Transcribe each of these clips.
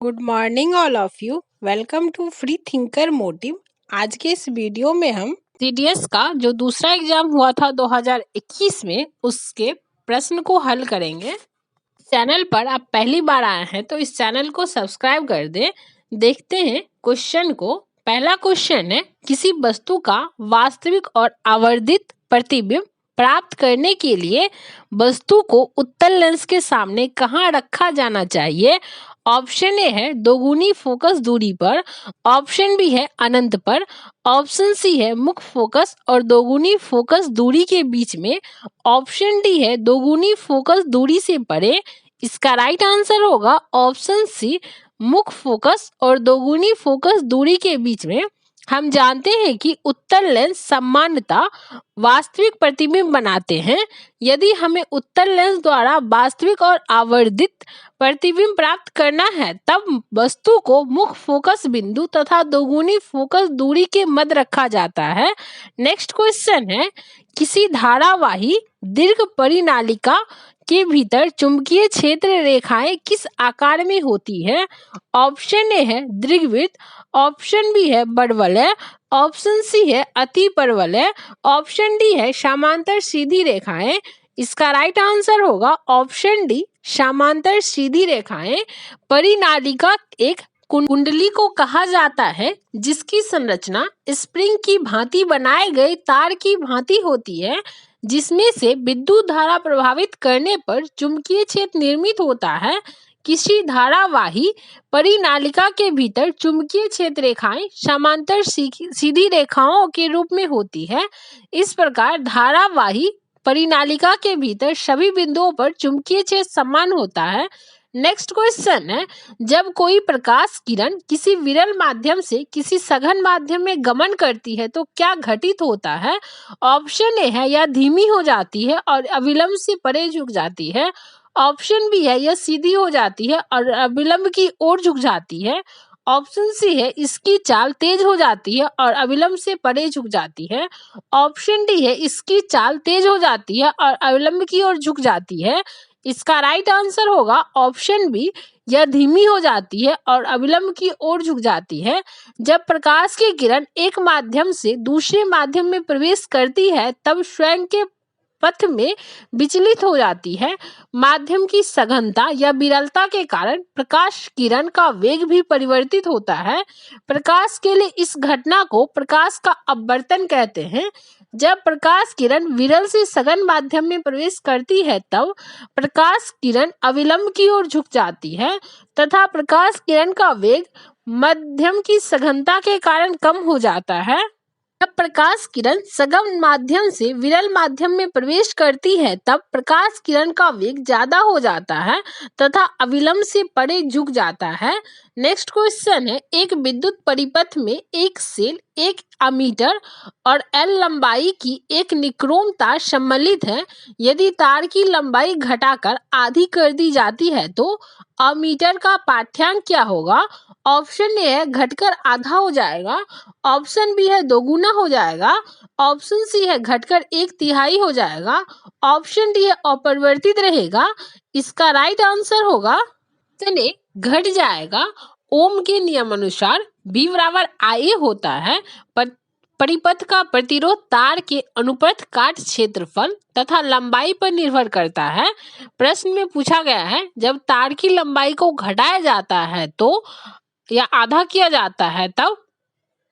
Good morning all of you. Welcome to free thinker motive. आज के इस video में हम सीडीएस का जो दूसरा एग्जाम हुआ था 2021 में उसके प्रश्न को हल करेंगे। चैनल पर आप पहली बार आए हैं तो इस चैनल को सब्सक्राइब कर दें। देखते हैं क्वेश्चन को। पहला क्वेश्चन है, किसी वस्तु का वास्तविक और आवर्धित प्रतिबिंब प्राप्त करने के लिए वस्तु को उत्तल लेंस के सामने कहाँ रखा जाना चाहिए? ऑप्शन ए है दोगुनी फोकस दूरी पर, ऑप्शन बी है अनंत पर, ऑप्शन सी है मुख्य फोकस और दोगुनी फोकस दूरी के बीच में, ऑप्शन डी है दोगुनी फोकस दूरी से परे। इसका राइट आंसर होगा ऑप्शन सी, मुख्य फोकस और दोगुनी फोकस दूरी के बीच में। हम जानते हैं कि उत्तल लेंस सामान्यतः वास्तविक प्रतिबिंब बनाते हैं। यदि हमें उत्तल लेंस द्वारा वास्तविक और आवर्धित प्रतिबिंब प्राप्त करना है तब वस्तु को मुख्य फोकस बिंदु तथा दोगुनी फोकस दूरी के मध्य रखा जाता है। नेक्स्ट क्वेश्चन है, किसी धारावाही दीर्घ परिनालिका के भीतर चुंबकीय क्षेत्र रेखाएं किस आकार में होती है? ऑप्शन ए है दीर्घवृत्त, ऑप्शन बी है बड़वलय, ऑप्शन सी है अति परवलय, ऑप्शन डी है समांतर सीधी रेखाएं। इसका राइट आंसर होगा ऑप्शन डी, समांतर सीधी रेखाएं। परिनालिका एक कुंडली को कहा जाता है जिसकी संरचना स्प्रिंग की भांति बनाए गए तार की भांति होती है, जिसमें से विद्युत धारा प्रभावित करने पर चुंबकीय क्षेत्र निर्मित होता है। किसी धारावाही परिनालिका के भीतर चुंबकीय क्षेत्र रेखाएं समांतर सीधी रेखाओं के रूप में होती है। इस प्रकार धारावाही परिनालिका के भीतर सभी बिंदुओं पर चुंबकीय क्षेत्र समान होता है। नेक्स्ट क्वेश्चन है, जब कोई प्रकाश किरण किसी विरल माध्यम से किसी सघन माध्यम में गमन करती है तो क्या घटित होता है? ऑप्शन ए है यह धीमी हो जाती है और अविलंब से परे झुक जाती है, ऑप्शन बी है यह सीधी हो जाती है और अविलंब की ओर झुक जाती है, ऑप्शन सी है इसकी चाल तेज हो जाती है और अविलंब से परे झुक जाती है, ऑप्शन डी है इसकी चाल तेज हो जाती है और अविलंब की ओर झुक जाती है। इसका राइट आंसर होगा ऑप्शन बी, यह धीमी हो जाती है और अविलंब की ओर झुक जाती है। जब प्रकाश की किरण एक माध्यम से दूसरे माध्यम में प्रवेश करती है तब स्वयं के पथ में विचलित हो जाती है। माध्यम की सघनता या विरलता के कारण प्रकाश किरण का वेग भी परिवर्तित होता है। प्रकाश के लिए इस घटना को प्रकाश का अपवर्तन कहते हैं। जब प्रकाश किरण विरल से सघन माध्यम में प्रवेश करती है तब प्रकाश किरण अविलंब की ओर झुक जाती है तथा प्रकाश किरण का वेग माध्यम की सघनता के कारण कम हो जाता है। जब प्रकाश किरण सघन माध्यम से विरल माध्यम में प्रवेश करती है तब प्रकाश किरण का वेग ज्यादा हो जाता है तथा अविलंब से परे झुक जाता है। नेक्स्ट क्वेश्चन है, एक विद्युत परिपथ में एक सेल 1 अमीटर और L लंबाई की एक निक्रोम तार सम्मिलित है। यदि तार की लंबाई घटाकर आधी कर दी जाती है तो अमीटर का पाठ्यांक क्या होगा? ऑप्शन ए है घटकर आधा हो जाएगा, ऑप्शन बी है दोगुना हो जाएगा, ऑप्शन सी है घटकर 1/3 हो जाएगा, ऑप्शन डी है अपरिवर्तित रहेगा। इसका राइट आंसर होगा ऑप्शन ए, घट जाएगा। ओम के नियम अनुसार V बराबर IA होता है। परिपथ का प्रतिरोध तार के अनुप्रस्थ काट क्षेत्रफल तथा लंबाई पर निर्भर करता है। प्रश्न में पूछा गया है, जब तार की लंबाई को घटाया जाता है तो या आधा किया जाता है तब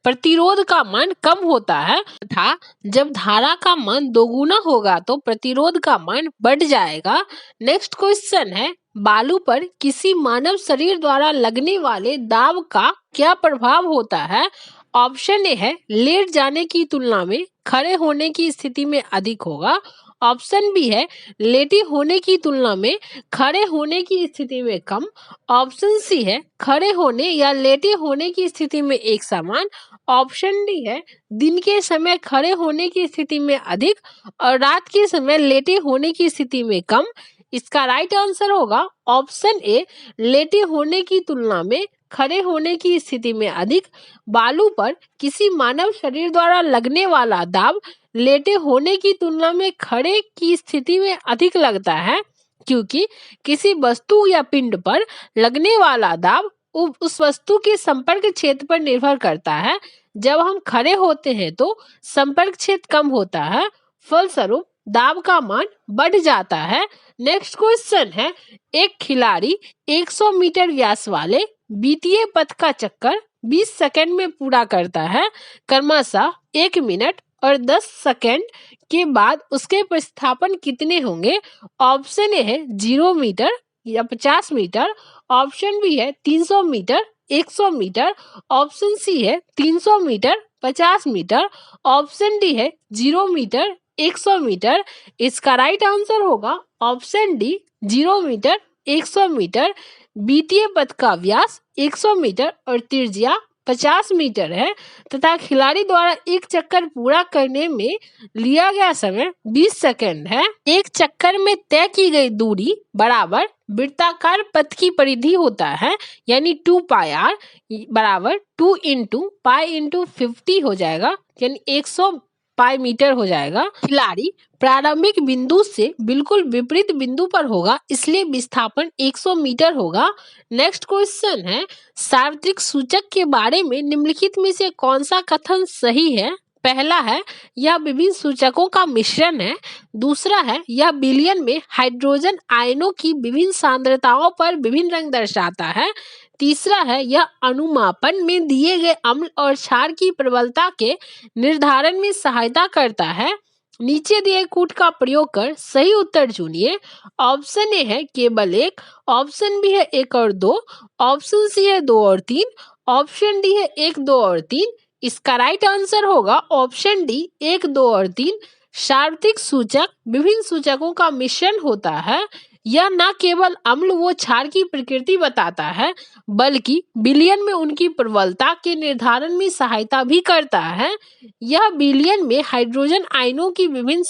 प्रतिरोध का मान कम होता है तथा जब धारा का मान दोगुना होगा तो प्रतिरोध का मान बढ़ जाएगा। नेक्स्ट क्वेश्चन है, बालू पर किसी मानव शरीर द्वारा लगने वाले दाब का क्या प्रभाव होता है? ऑप्शन ए है लेट जाने की तुलना में खड़े होने की स्थिति में अधिक होगा, ऑप्शन बी है लेटे होने की तुलना में खड़े होने की स्थिति में कम, ऑप्शन सी है खड़े होने या लेटे होने की स्थिति में एक समान, ऑप्शन डी है दिन के समय खड़े होने की स्थिति में अधिक और रात के समय लेटे होने की स्थिति में कम। इसका राइट आंसर होगा ऑप्शन ए, लेटे होने की तुलना में खड़े होने की स्थिति में अधिक। बालू पर किसी मानव शरीर द्वारा लगने वाला दाब लेटे होने की तुलना में खड़े की स्थिति में अधिक लगता है, क्योंकि किसी वस्तु या पिंड पर लगने वाला दाब उस वस्तु के संपर्क क्षेत्र पर निर्भर करता है। जब हम खड़े होते हैं तो संपर्क क्षेत्र कम होता है, फलस्वरूप दाब का मान बढ़ जाता है। नेक्स्ट क्वेश्चन है, एक खिलाड़ी 100 मीटर व्यास वाले वित्तीय पथ का चक्कर 20 सेकंड में पूरा करता है। क्रमशः 1 मिनट और 10 सेकंड के बाद उसके प्रतिस्थापन कितने होंगे? ऑप्शन ए है 0 मीटर या 50 मीटर, ऑप्शन बी है 300 मीटर 100 मीटर, ऑप्शन सी है 300 मीटर 50 मीटर, ऑप्शन डी है 0 मीटर 100 मीटर। इसका राइट आंसर होगा ऑप्शन डी 0 मीटर 100 मीटर। वित्तीय पथ का व्यास 100 मीटर और त्रिज्या 50 मीटर है तथा खिलाड़ी द्वारा एक चक्कर पूरा करने में लिया गया समय 20 सेकंड है। एक चक्कर में तय की गई दूरी बराबर वृत्ताकार पथ की परिधि होता है, यानी 2 पाई आर बराबर 2 इंटू पाई इंटू 50 हो जाएगा, यानी 100 पाई मीटर हो जाएगा। खिलाड़ी प्रारंभिक बिंदु से बिल्कुल विपरीत बिंदु पर होगा, इसलिए विस्थापन 100 मीटर होगा। नेक्स्ट क्वेश्चन है, सार्वत्रिक सूचक के बारे में निम्नलिखित में से कौन सा कथन सही है? पहला है, यह विभिन्न सूचकों का मिश्रण है। दूसरा है, यह विलयन में हाइड्रोजन आयनों की विभिन्न सांद्रताओं पर विभिन्न रंग दर्शाता है। तीसरा है, यह अनुमापन में दिए गए अम्ल और क्षार की प्रबलता के निर्धारण में सहायता करता है। नीचे दिए कूट का प्रयोग कर सही उत्तर चुनिए। ऑप्शन ए है केवल 1, ऑप्शन बी है 1 और 2, ऑप्शन सी है 2 और 3, ऑप्शन डी है 1, 2 और 3। इसका राइट आंसर होगा ऑप्शन डी 1, 2 और 3। सार्वत्रिक सूचक विभिन्न सूचकों का मिश्रण होता है। यह न केवल अम्ल व क्षार की प्रकृति बताता है, बल्कि विलयन में उनकी प्रबलता के निर्धारण में सहायता भी करता है। यह विलयन में हाइड्रोजन आयनों की विभिन्न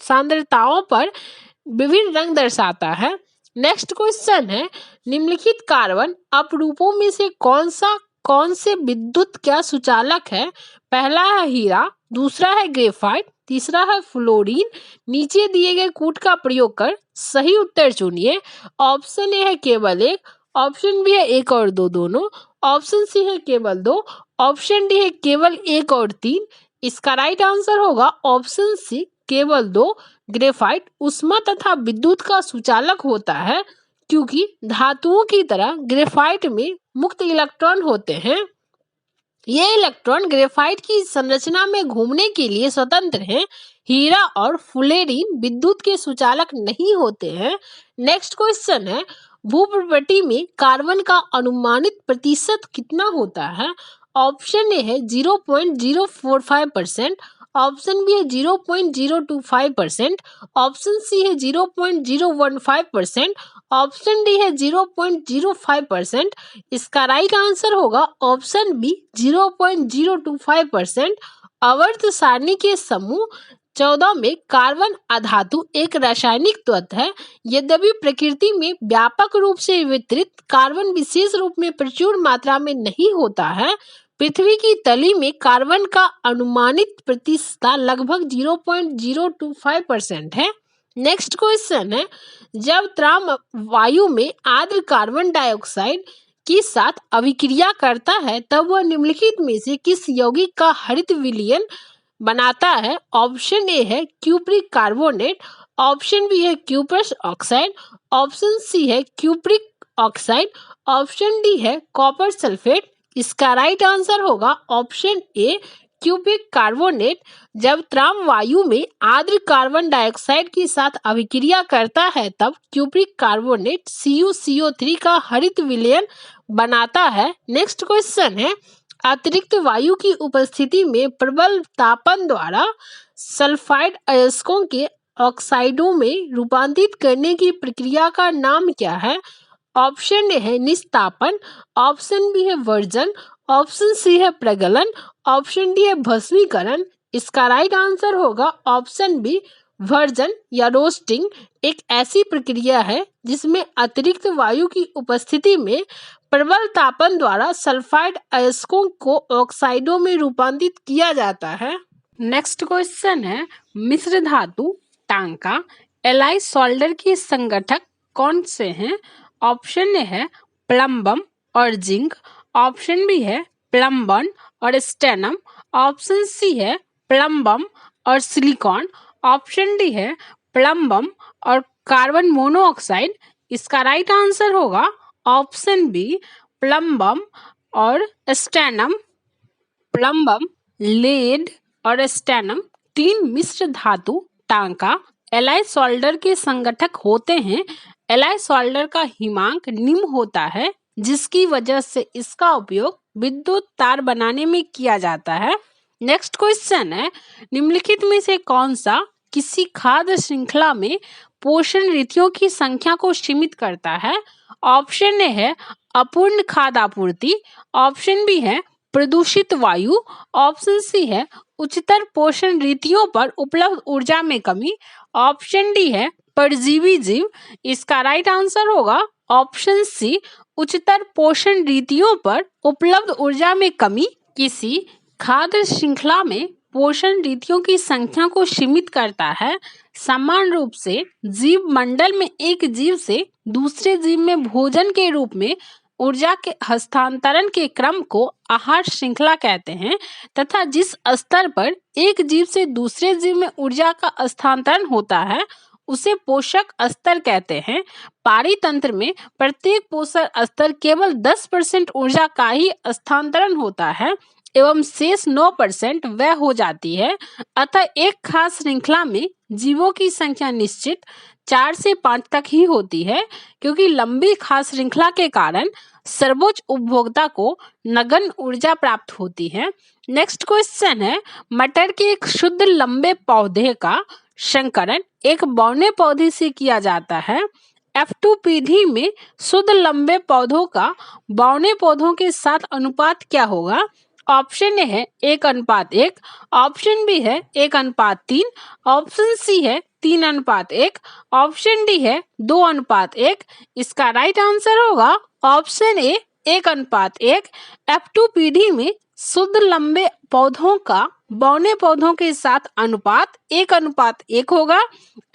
सांद्रताओं पर विभिन्न रंग दर्शाता है। नेक्स्ट क्वेश्चन है, निम्नलिखित कार्बन अपरूपों में से कौन से विद्युत क्या सुचालक है? पहला है हीरा, दूसरा है ग्रेफाइट, तीसरा है फ्लोरीन। नीचे दिए गए कूट का प्रयोग कर सही उत्तर चुनिए। ऑप्शन ए है केवल 1, ऑप्शन बी है 1 और 2 दोनों, ऑप्शन सी है केवल 2, ऑप्शन डी है केवल 1 और 3। इसका राइट आंसर होगा ऑप्शन सी केवल 2। ग्रेफाइट ऊष्मा तथा विद्युत का सुचालक होता है, क्योंकि धातुओं की तरह ग्रेफाइट में मुक्त इलेक्ट्रॉन होते हैं। ये इलेक्ट्रॉन ग्रेफाइट की संरचना में घूमने के लिए स्वतंत्र हैं। हीरा और फ्लोरीन विद्युत के सुचालक नहीं होते हैं। नेक्स्ट क्वेश्चन है, भूप्रवृत्ति में कार्बन का अनुमानित प्रतिशत कितना होता है? ऑप्शन ए है 0.045%, ऑप्शन बी है 0.025%, ऑप्शन सी है 0.015%, ऑप्शन डी है 0.05%। इसका राइट आंसर होगा ऑप्शन बी 0.025%। आवर्त सारणी के समूह 14 में कार्बन अधातु एक रासायनिक तत्व है। यद्यपि प्रकृति में व्यापक रूप से वितरित कार्बन विशेष रूप में प्रचुर मात्रा में नहीं होता है। पृथ्वी की तली में कार्बन का अनुमानित प्रतिशत लगभग 0.025% है। नेक्स्ट क्वेश्चन है, जब त्राम वायु में आर्द्र कार्बन डाइऑक्साइड के साथ अभिक्रिया करता है तब वह निम्नलिखित में से किस यौगिक का हरित विलयन बनाता है? ऑप्शन ए है क्यूप्रिक कार्बोनेट, ऑप्शन बी है क्यूप्रस ऑक्साइड, ऑप्शन सी है क्यूप्रिक ऑक्साइड, ऑप्शन डी है कॉपर सल्फेट। इसका राइट आंसर होगा ऑप्शन ए क्यूप्रिक कार्बोनेट। जब त्राम वायु में आर्द्र कार्बन डाइऑक्साइड के साथ अभिक्रिया करता है तब क्यूप्रिक कार्बोनेट CuCO3 का हरित विलयन बनाता है। नेक्स्ट क्वेश्चन है, अतिरिक्त वायु की उपस्थिति में प्रबल तापन द्वारा सल्फाइड अयस्कों के ऑक्साइडों में रूपांतरित करने की प्रक्रिया का नाम क्या है? ऑप्शन ए है निस्तापन, ऑप्शन बी है वर्जन, ऑप्शन सी है प्रगलन, ऑप्शन डी है भस्मीकरण। इसका राइट आंसर होगा ऑप्शन बी वर्जन या रोस्टिंग। एक ऐसी प्रक्रिया है जिसमें अतिरिक्त वायु की उपस्थिति में प्रबल तापन द्वारा सल्फाइड अयस्कों को ऑक्साइडों में रूपांतरित किया जाता है। नेक्स्ट क्वेश्चन है, मिश्र धातु टांका एलाई सोल्डर के संगठक कौन से हैं? ऑप्शन ए है प्लम्बम, और जिंक। ऑप्शन बी है प्लम्बन और स्टेनम। ऑप्शन सी है प्लम्बम और सिलिकॉन। ऑप्शन डी है प्लम्बम और कार्बन मोनोऑक्साइड। इसका राइट आंसर होगा ऑप्शन बी प्लम्बम और स्टेनम। प्लम्बम, लेड और स्टेनम तीन मिश्र धातु टांका एलाई सोल्डर के संगठक होते हैं। एलाई सोल्डर का हिमांक निम्न होता है, जिसकी वजह से इसका उपयोग विद्युत तार बनाने में किया जाता है। नेक्स्ट क्वेश्चन है, निम्नलिखित में से कौन सा किसी खाद्य श्रृंखला में पोषण रीतियों की संख्या को सीमित करता है? ऑप्शन ए है अपूर्ण खाद्य आपूर्ति। ऑप्शन बी है प्रदूषित वायु। ऑप्शन सी है उच्चतर पोषण रीतियों पर उपलब्ध ऊर्जा में कमी। ऑप्शन डी है परजीवी जीव। इसका राइट आंसर होगा ऑप्शन सी उच्चतर पोषण रीतियों पर उपलब्ध ऊर्जा में कमी। किसी खाद्य श्रृंखला में पोषण रीतियों की संख्या को सीमित करता है। समान रूप से जीव मंडल में एक जीव से दूसरे जीव में भोजन के रूप में ऊर्जा के हस्तांतरण के क्रम को आहार श्रृंखला कहते हैं तथा जिस स्तर पर एक जीव से दूसरे जीव में ऊर्जा का हस्तांतरण होता है उसे पोषक स्तर कहते हैं। पारितंत्र में प्रत्येक पोषक स्तर केवल 10% ऊर्जा का ही हस्तांतरण होता है एवं शेष 9% वह हो जाती है। अतः एक खास श्रृंखला में जीवों की संख्या निश्चित 4 से 5 तक ही होती है, क्योंकि लंबी खास श्रृंखला के कारण सर्वोच्च उपभोक्ता को नगण्य ऊर्जा प्राप्त होती है। नेक्स्ट क्वेश्चन है, मटर के एक शुद्ध लंबे पौधे का संकरण एक बौने पौधे से किया जाता है। F2 पीढ़ी में शुद्ध लंबे पौधों का बौने पौधों के साथ अनुपात क्या होगा? ऑप्शन ए है 1:1। ऑप्शन बी है 1:3। ऑप्शन सी है 3:1। ऑप्शन डी है 2:1। इसका राइट आंसर होगा ऑप्शन ए 1:1। F2 पीढ़ी में शुद्ध लंबे पौधों का बौने पौधों के साथ अनुपात 1:1 होगा।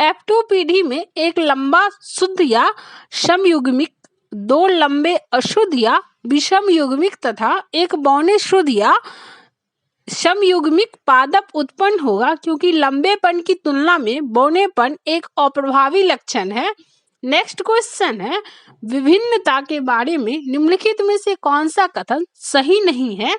F2 पीढ़ी में एक लंबा शुद्ध या समयुग्मिक, 2 लंबे अशुद्ध या विषम युग्मिक तथा एक बौने शुद्ध या समयुग्मिक पादप उत्पन्न होगा, क्योंकि लंबेपन की तुलना में बौनेपन एक अप्रभावी लक्षण है। नेक्स्ट क्वेश्चन है, विभिन्नता के बारे में निम्नलिखित में से कौन सा कथन सही नहीं है?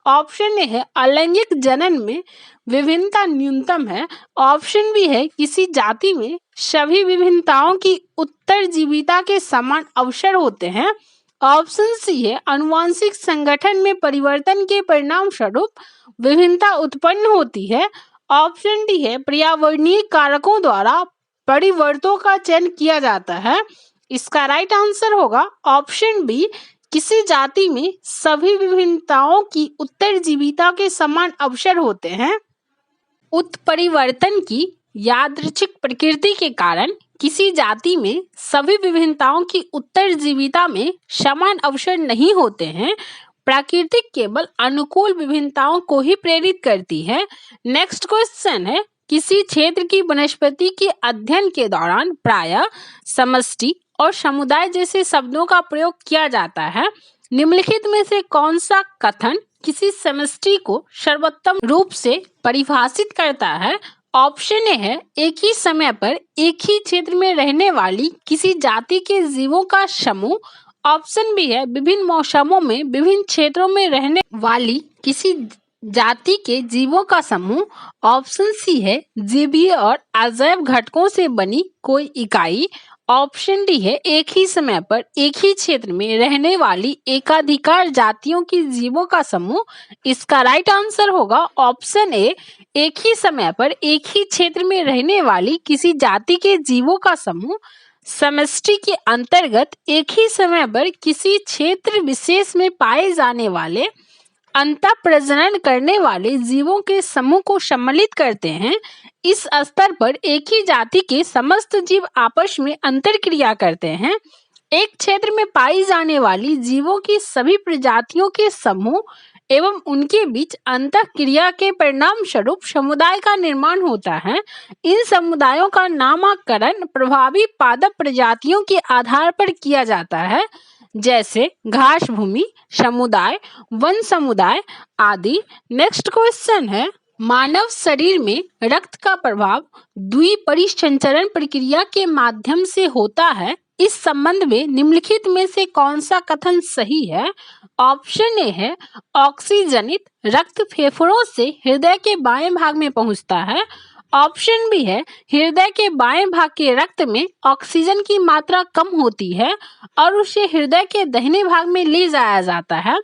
ऑप्शन ए है अलैंगिक जनन में विभिन्नता न्यूनतम है। ऑप्शन बी है किसी जाति में सभी विभिन्नताओं की उत्तरजीविता के समान अवसर होते हैं। ऑप्शन सी है आनुवंशिक संगठन में परिवर्तन के परिणाम स्वरूप विभिन्नता उत्पन्न होती है। ऑप्शन डी है पर्यावरणीय कारकों द्वारा परिवर्तनों का चयन किया जाता है। इसका राइट आंसर होगा ऑप्शन बी किसी जाति में सभी विभिन्नताओं की उत्तरजीविता के समान अवसर होते हैं। उत्परिवर्तन की यादृच्छिक प्रकृति के कारण किसी जाति में सभी विभिन्नताओं की उत्तरजीविता में समान अवसर नहीं होते हैं। प्रकृति केवल अनुकूल विभिन्नताओं को ही प्रेरित करती है। नेक्स्ट क्वेश्चन है, किसी क्षेत्र की वनस्पति के अध्ययन के दौरान प्रायः समष्टि और समुदाय जैसे शब्दों का प्रयोग किया जाता है। निम्नलिखित में से कौन सा कथन किसी समष्टि को सर्वोत्तम रूप से परिभाषित करता है? ऑप्शन ए है एक ही समय पर एक ही क्षेत्र में रहने वाली किसी जाति के जीवों का समूह। ऑप्शन बी है विभिन्न मौसमों में विभिन्न क्षेत्रों में रहने वाली किसी जाति के जीवों का समूह। ऑप्शन सी है जैवीय और अजैव घटकों से बनी कोई इकाई। ऑप्शन डी है एक ही समय पर एक ही क्षेत्र में रहने वाली एकाधिकार जातियों की जीवों का समूह। इसका राइट आंसर होगा ऑप्शन ए एक ही समय पर एक ही क्षेत्र में रहने वाली किसी जाति के जीवों का समूह। समष्टि के अंतर्गत एक ही समय पर किसी क्षेत्र विशेष में पाए जाने वाले अंतः प्रजनन करने वाले जीवों के समूह को सम्मिलित करते हैं। इस स्तर पर एक ही जाति के समस्त जीव आपस में अंतरक्रिया करते हैं। एक क्षेत्र में पाई जाने वाली जीवों की सभी प्रजातियों के समूह एवं उनके बीच अंतःक्रिया के परिणाम स्वरूप समुदाय का निर्माण होता है। इन समुदायों का नामकरण प्रभावी पादप प्रजातियों के आधार पर किया जाता है। जैसे घास भूमि समुदाय, वन समुदाय आदि। नेक्स्ट क्वेश्चन है, मानव शरीर में रक्त का प्रभाव द्विपरिसंचरण प्रक्रिया के माध्यम से होता है। इस संबंध में निम्नलिखित में से कौन सा कथन सही है? ऑप्शन ए है ऑक्सीजनित रक्त फेफड़ों से हृदय के बाएं भाग में पहुंचता है। ऑप्शन बी है हृदय के बाएं भाग के रक्त में ऑक्सीजन की मात्रा कम होती है और उसे हृदय के दाहिने भाग में ले जाया जाता है।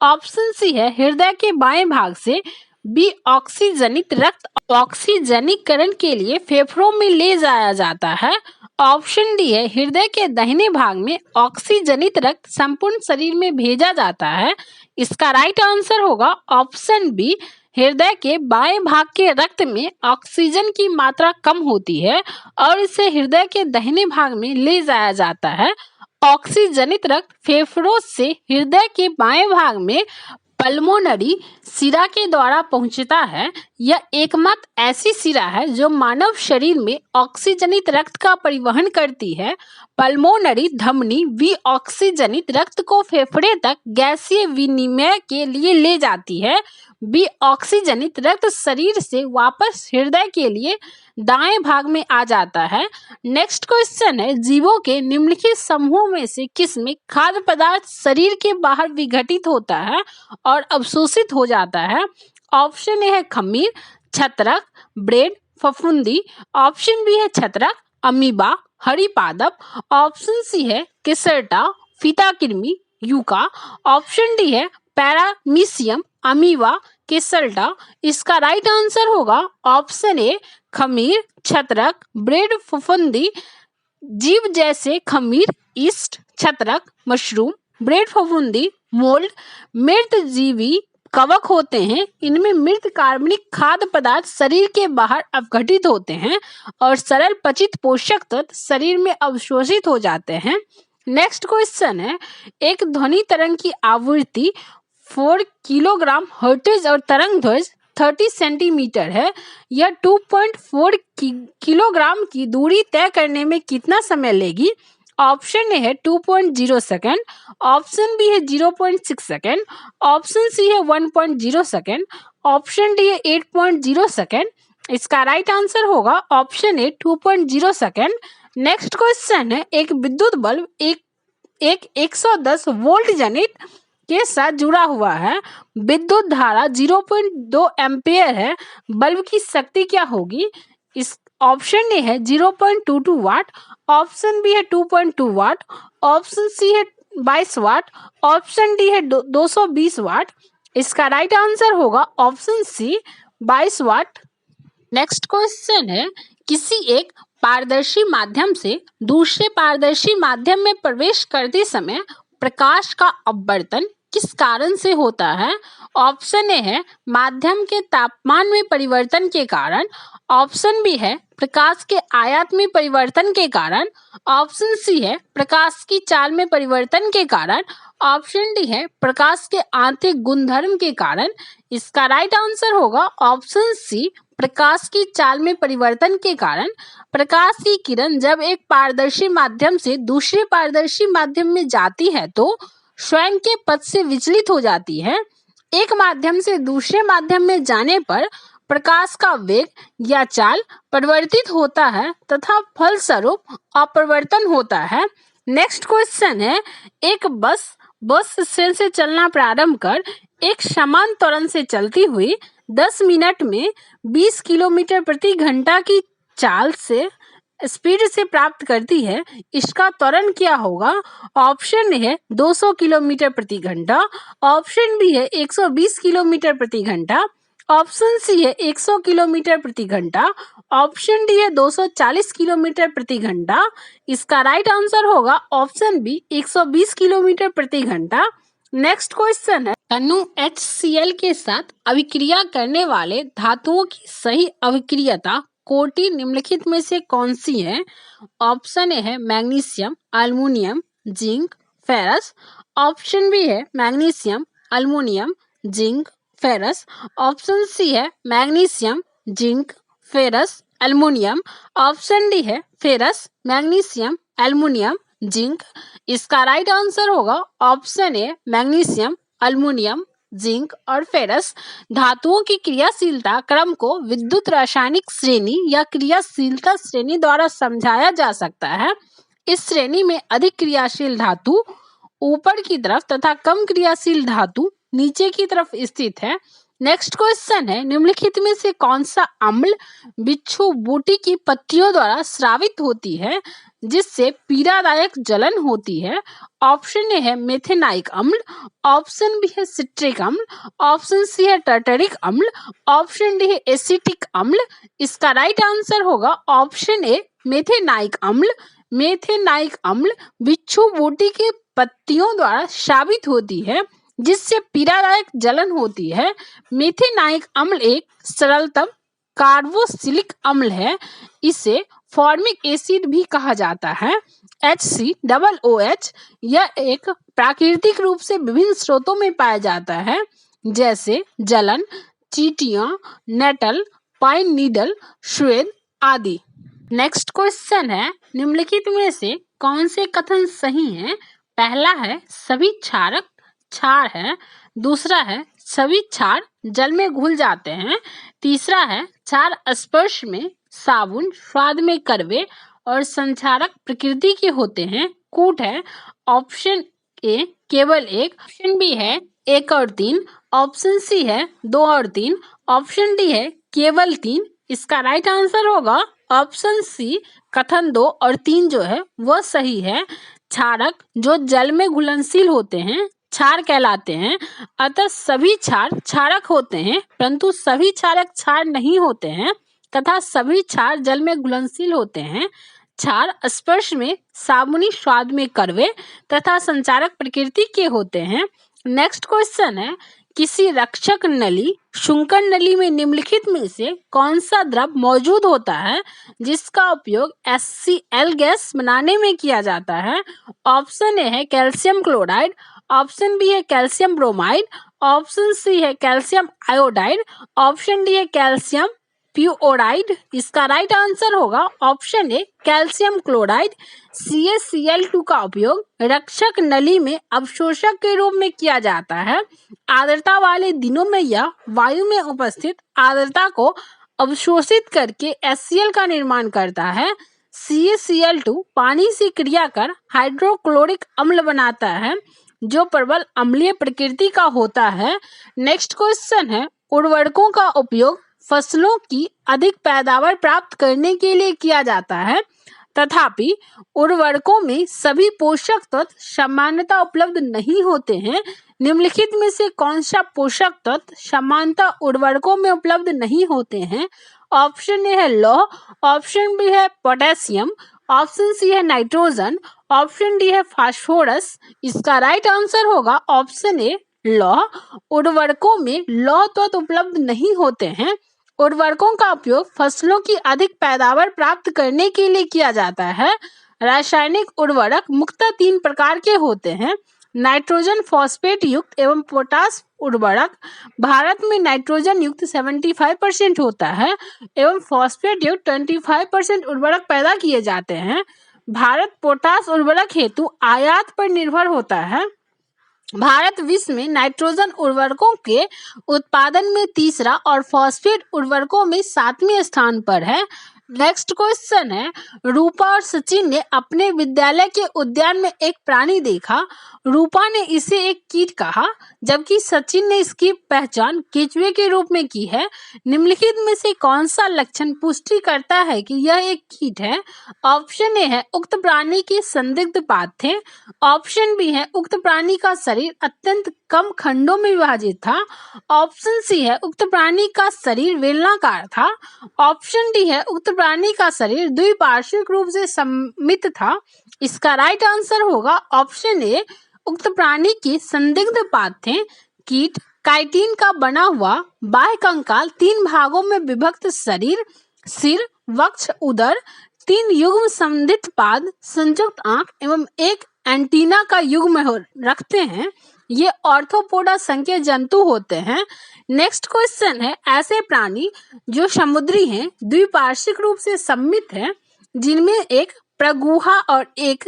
ऑप्शन सी है हृदय के बाएं भाग से बी ऑक्सीजनित रक्त ऑक्सीजनीकरण के लिए फेफड़ों में ले जाया जाता है। ऑप्शन डी है हृदय के दाहिने भाग में ऑक्सीजनित रक्त संपूर्ण शरीर में भेजा जाता है। इसका राइट आंसर होगा ऑप्शन बी, हृदय के बाएं भाग के रक्त में ऑक्सीजन की मात्रा कम होती है और इसे हृदय के दाहिने भाग में ले जाया जाता है। ऑक्सीजनित रक्त फेफड़ों से हृदय के बाएं भाग में पल्मोनरी सिरा के द्वारा पहुंचता है। यह एकमात्र ऐसी सिरा है जो मानव शरीर में ऑक्सीजनित रक्त का परिवहन करती है। पल्मोनरी धमनी भी ऑक्सीजनित रक्त को फेफड़े तक गैसीय विनिमय के लिए ले जाती है। बी ऑक्सीजनित रक्त शरीर से वापस हृदय के लिए दाएं भाग में आ जाता है। नेक्स्ट क्वेश्चन है, जीवों के निम्नलिखित समूहों में से किसमें खाद्य पदार्थ शरीर के बाहर विघटित होता है और अवशोषित हो जाता है? ऑप्शन ए है खमीर, छत्रक, ब्रेड, फफूंदी। ऑप्शन बी है छत्रक, अमीबा, हरी पादप। ऑप्शन सी है केसरटा, फीताकृमि, यूका। ऑप्शन डी है पैरामीशियम, अमीबा, केसरटा। इसका राइट आंसर होगा ऑप्शन ए खमीर, छत्रक, ब्रेड, फफूंदी। जीव जैसे खमीर, ईस्ट, छत्रक, मशरूम, ब्रेड, फफूंदी, मोल्ड मृत जीवी कवक होते हैं। इनमें मृत कार्बनिक खाद्य पदार्थ शरीर के बाहर अपघटित होते हैं और सरल पचित पोषक तत्व शरीर में अवशोषित हो जाते हैं। नेक्स्ट क्वेश्चन है, एक ध्वनि तरंग की आवृत्ति 4 किलोग्राम हर्ट्ज और तरंग ध्वज 30 सेंटीमीटर है। यह 2.4 किलोग्राम की दूरी तय करने में कितना समय लेगी? ऑप्शन ए है 2.0 सेकेंड, ऑप्शन बी है 0.6 सेकेंड, ऑप्शन सी है 1.0 सेकेंड, ऑप्शन डी है 8.0 सेकेंड। इसका राइट आंसर होगा ऑप्शन ए 2.0 सेकेंड। नेक्स्ट क्वेश्चन है, एक विद्युत बल्ब एक 110 वोल्ट जनित के साथ जुड़ा हुआ है। विद्युत धारा 0.2 एम्पियर है। बल्ब की शक्ति क्या होगी? इस ऑप्शन ए है 0.22 वाट, ऑप्शन बी है 2.2 वाट, ऑप्शन सी है 22 वाट, ऑप्शन डी है 220 वाट। इसका राइट आंसर होगा ऑप्शन सी 22 वाट। नेक्स्ट क्वेश्चन है, किसी एक पारदर्शी माध्यम से दूसरे पारदर्शी माध्यम में प्रवेश करते समय प्रकाश का अपवर्तन किस कारण से होता है? ऑप्शन ए है माध्यम के तापमान में परिवर्तन के कारण, ऑप्शन बी है प्रकाश के आयात में परिवर्तन के कारण, ऑप्शन सी है प्रकाश की चाल में परिवर्तन के कारण, ऑप्शन डी है प्रकाश के आंतरिक गुणधर्म के कारण। इसका राइट आंसर होगा ऑप्शन सी, प्रकाश की चाल में परिवर्तन के कारण। प्रकाश की किरण जब एक पारदर्शी माध्यम से दूसरे पारदर्शी माध्यम में जाती है तो स्वयं के पथ से विचलित हो जाती है। एक माध्यम से दूसरे माध्यम में जाने पर प्रकाश का वेग या चाल परिवर्तित होता है तथा फलस्वरूप अपवर्तन होता है। नेक्स्ट क्वेश्चन है, एक बस स्टैंड से चलना प्रारंभ कर एक समान त्वरण से चलती हुई 10 मिनट में 20 किलोमीटर प्रति घंटा की चाल से स्पीड से प्राप्त करती है। इसका त्वरण क्या होगा? ऑप्शन है 200 किलोमीटर प्रति घंटा, ऑप्शन बी है 120 किलोमीटर प्रति घंटा, ऑप्शन सी है 100 किलोमीटर प्रति घंटा, ऑप्शन डी है 240 किलोमीटर प्रति घंटा। इसका राइट आंसर होगा ऑप्शन बी 120 किलोमीटर प्रति घंटा। नेक्स्ट क्वेश्चन है, NuHCl के साथ अभिक्रिया करने वाले धातुओं की सही अभिक्रियता कोटि निम्नलिखित में से कौन सी है? ऑप्शन ए है magnesium, aluminium, zinc, ferrous, option B है magnesium, aluminium, zinc, ferrous, option C है magnesium, zinc, ferrous, aluminium, option D है फेरस, मैग्नीशियम, एल्युमिनियम, जिंक। इसका राइट आंसर होगा option A magnesium, aluminium, zinc और ferrous. धातुओं की क्रियाशीलता क्रम को विद्युत रासायनिक श्रेणी या क्रियाशीलता श्रेणी द्वारा समझाया जा सकता है। इस श्रेणी में अधिक क्रियाशील धातु ऊपर की तरफ तथा कम क्रियाशील धातु नीचे की तरफ स्थित है। नेक्स्ट क्वेश्चन है, निम्नलिखित में से कौन सा अम्ल बिच्छू बूटी की पत्तियों द्वारा स्रावित होती है जिससे पीड़ादायक जलन होती है? ऑप्शन ए है मेथेनाइक अम्ल, ऑप्शन बी है सिट्रिक अम्ल, ऑप्शन सी है टर्टरिक अम्ल, ऑप्शन डी है एसिटिक अम्ल। इसका राइट आंसर होगा ऑप्शन ए मेथेनाइक अम्ल। मेथेनाइक अम्ल बिच्छू बूटी के पत्तियों द्वारा स्रावित होती है जिससे पीड़ादायक जलन होती है। मेथेनाइक अम्ल एक सरलतम कार्बोक्सिलिक अम्ल है। इसे फॉर्मिक एसिड भी कहा जाता है। HCOOH यह एक प्राकृतिक रूप से विभिन्न स्रोतों में पाया जाता है जैसे जलन, चींटियां, नेटल, पाइन नीडल, श्वेद आदि। नेक्स्ट क्वेश्चन है, निम्नलिखित में से कौन से कथन सही हैं? पहला है सभी क्षारक क्षार है, दूसरा है सभी क्षार जल में घुल जाते हैं, तीसरा है क्षार स्पर्श में साबुन, स्वाद में कड़वे और संक्षारक प्रकृति के होते हैं, कूट है। ऑप्शन ए केवल एक, ऑप्शन बी है 1 और 3, ऑप्शन सी है 2 और 3, ऑप्शन डी है केवल 3। इसका राइट आंसर होगा ऑप्शन सी कथन 2 और 3 जो है वह सही है। क्षारक जो जल में घुलनशील होते हैं क्षार कहलाते हैं, अतः सभी क्षार क्षारक होते हैं परंतु सभी क्षारक क्षार नहीं होते हैं तथा सभी क्षार जल में घुलनशील होते हैं। क्षार स्पर्श में साबुनी, स्वाद में कड़वे तथा संचारक प्रकृति के होते हैं। नेक्स्ट क्वेश्चन है, किसी रक्षक नली शुंकर नली में निम्नलिखित में से कौन सा द्रव मौजूद होता है जिसका उपयोग HCl गैस बनाने में किया जाता है? ऑप्शन ए है कैल्शियम क्लोराइड, ऑप्शन बी है कैल्शियम ब्रोमाइड, ऑप्शन सी है कैल्शियम आयोडाइड, ऑप्शन डी है कैल्शियम फ्लूओराइड। इसका राइट आंसर होगा ऑप्शन ए कैल्शियम क्लोराइड। CaCl2 का उपयोग रक्षक नली में अवशोषक के रूप में किया जाता है। आर्द्रता वाले दिनों में यह वायु में उपस्थित आर्द्रता को अवशोषित करके HCl का निर्माण करता है। CaCl2 पानी से क्रिया कर हाइड्रोक्लोरिक अम्ल बनाता है जो प्रबल अम्लीय प्रकृति का होता है। नेक्स्ट क्वेश्चन है, उर्वरकों का उपयोग फसलों की अधिक पैदावार प्राप्त करने के लिए किया जाता है, तथापि उर्वरकों में सभी पोषक तत्व समानता उपलब्ध नहीं होते हैं। निम्नलिखित में से कौन सा पोषक तत्व समानता उर्वरकों में उपलब्ध नहीं होते हैं? ऑप्शन ए है लौह, ऑप्शन बी है पोटेशियम, ऑप्शन सी है नाइट्रोजन, ऑप्शन डी है फास्फोरस। इसका राइट आंसर होगा ऑप्शन ए लौह। उर्वरकों में लौह तत्व उपलब्ध नहीं होते हैं। उर्वरकों का उपयोग फसलों की अधिक पैदावार प्राप्त करने के लिए किया जाता है। रासायनिक उर्वरक मुख्यतः 3 प्रकार के होते हैं, नाइट्रोजन फॉस्फेट युक्त एवं पोटास उर्वरक। भारत में नाइट्रोजन युक्त 75% होता है एवं फॉस्फेट युक्त 25% उर्वरक पैदा किए जाते हैं। भारत पोटास उर्वरक हेतु आयात पर निर्भर होता है। भारत विश्व में नाइट्रोजन उर्वरकों के उत्पादन में तीसरा और फॉस्फेट उर्वरकों में 7वें स्थान पर है। नेक्स्ट क्वेश्चन है, रूपा और सचिन ने अपने विद्यालय के उद्यान में एक प्राणी देखा। रूपा ने इसे एक कीट कहा जबकि सचिन ने इसकी पहचान केंचुए के रूप में की है। निम्नलिखित में से कौन सा लक्षण पुष्टि करता है कि यह एक कीट है? ऑप्शन ए है उक्त प्राणी के संदिग्ध पाद थे, ऑप्शन बी है उक्त प्राणी का शरीर अत्यंत कम खंडों में विभाजित था, ऑप्शन सी है उक्त प्राणी का शरीर बेलनाकार था, ऑप्शन डी है उक्त प्राणी का शरीर द्विपार्श्विक रूप से सममित था। इसका राइट आंसर होगा ऑप्शन ए उक्त प्राणी के संदिग्ध पाद थे। कीट काइटिन का बना हुआ बाह्य कंकाल 3 भागों में विभक्त शरीर, सिर, वक्ष, उदर, 3 युग्म संधित पाद, संयुक्त आंख एवं एक एंटीना का युग्म रखते हैं। ये ऑर्थोपोडा संख्य जंतु होते हैं। नेक्स्ट क्वेश्चन है, ऐसे प्राणी जो समुद्री हैं द्विपार्श्विक रूप से सममित हैं जिनमें एक प्रगुहा और एक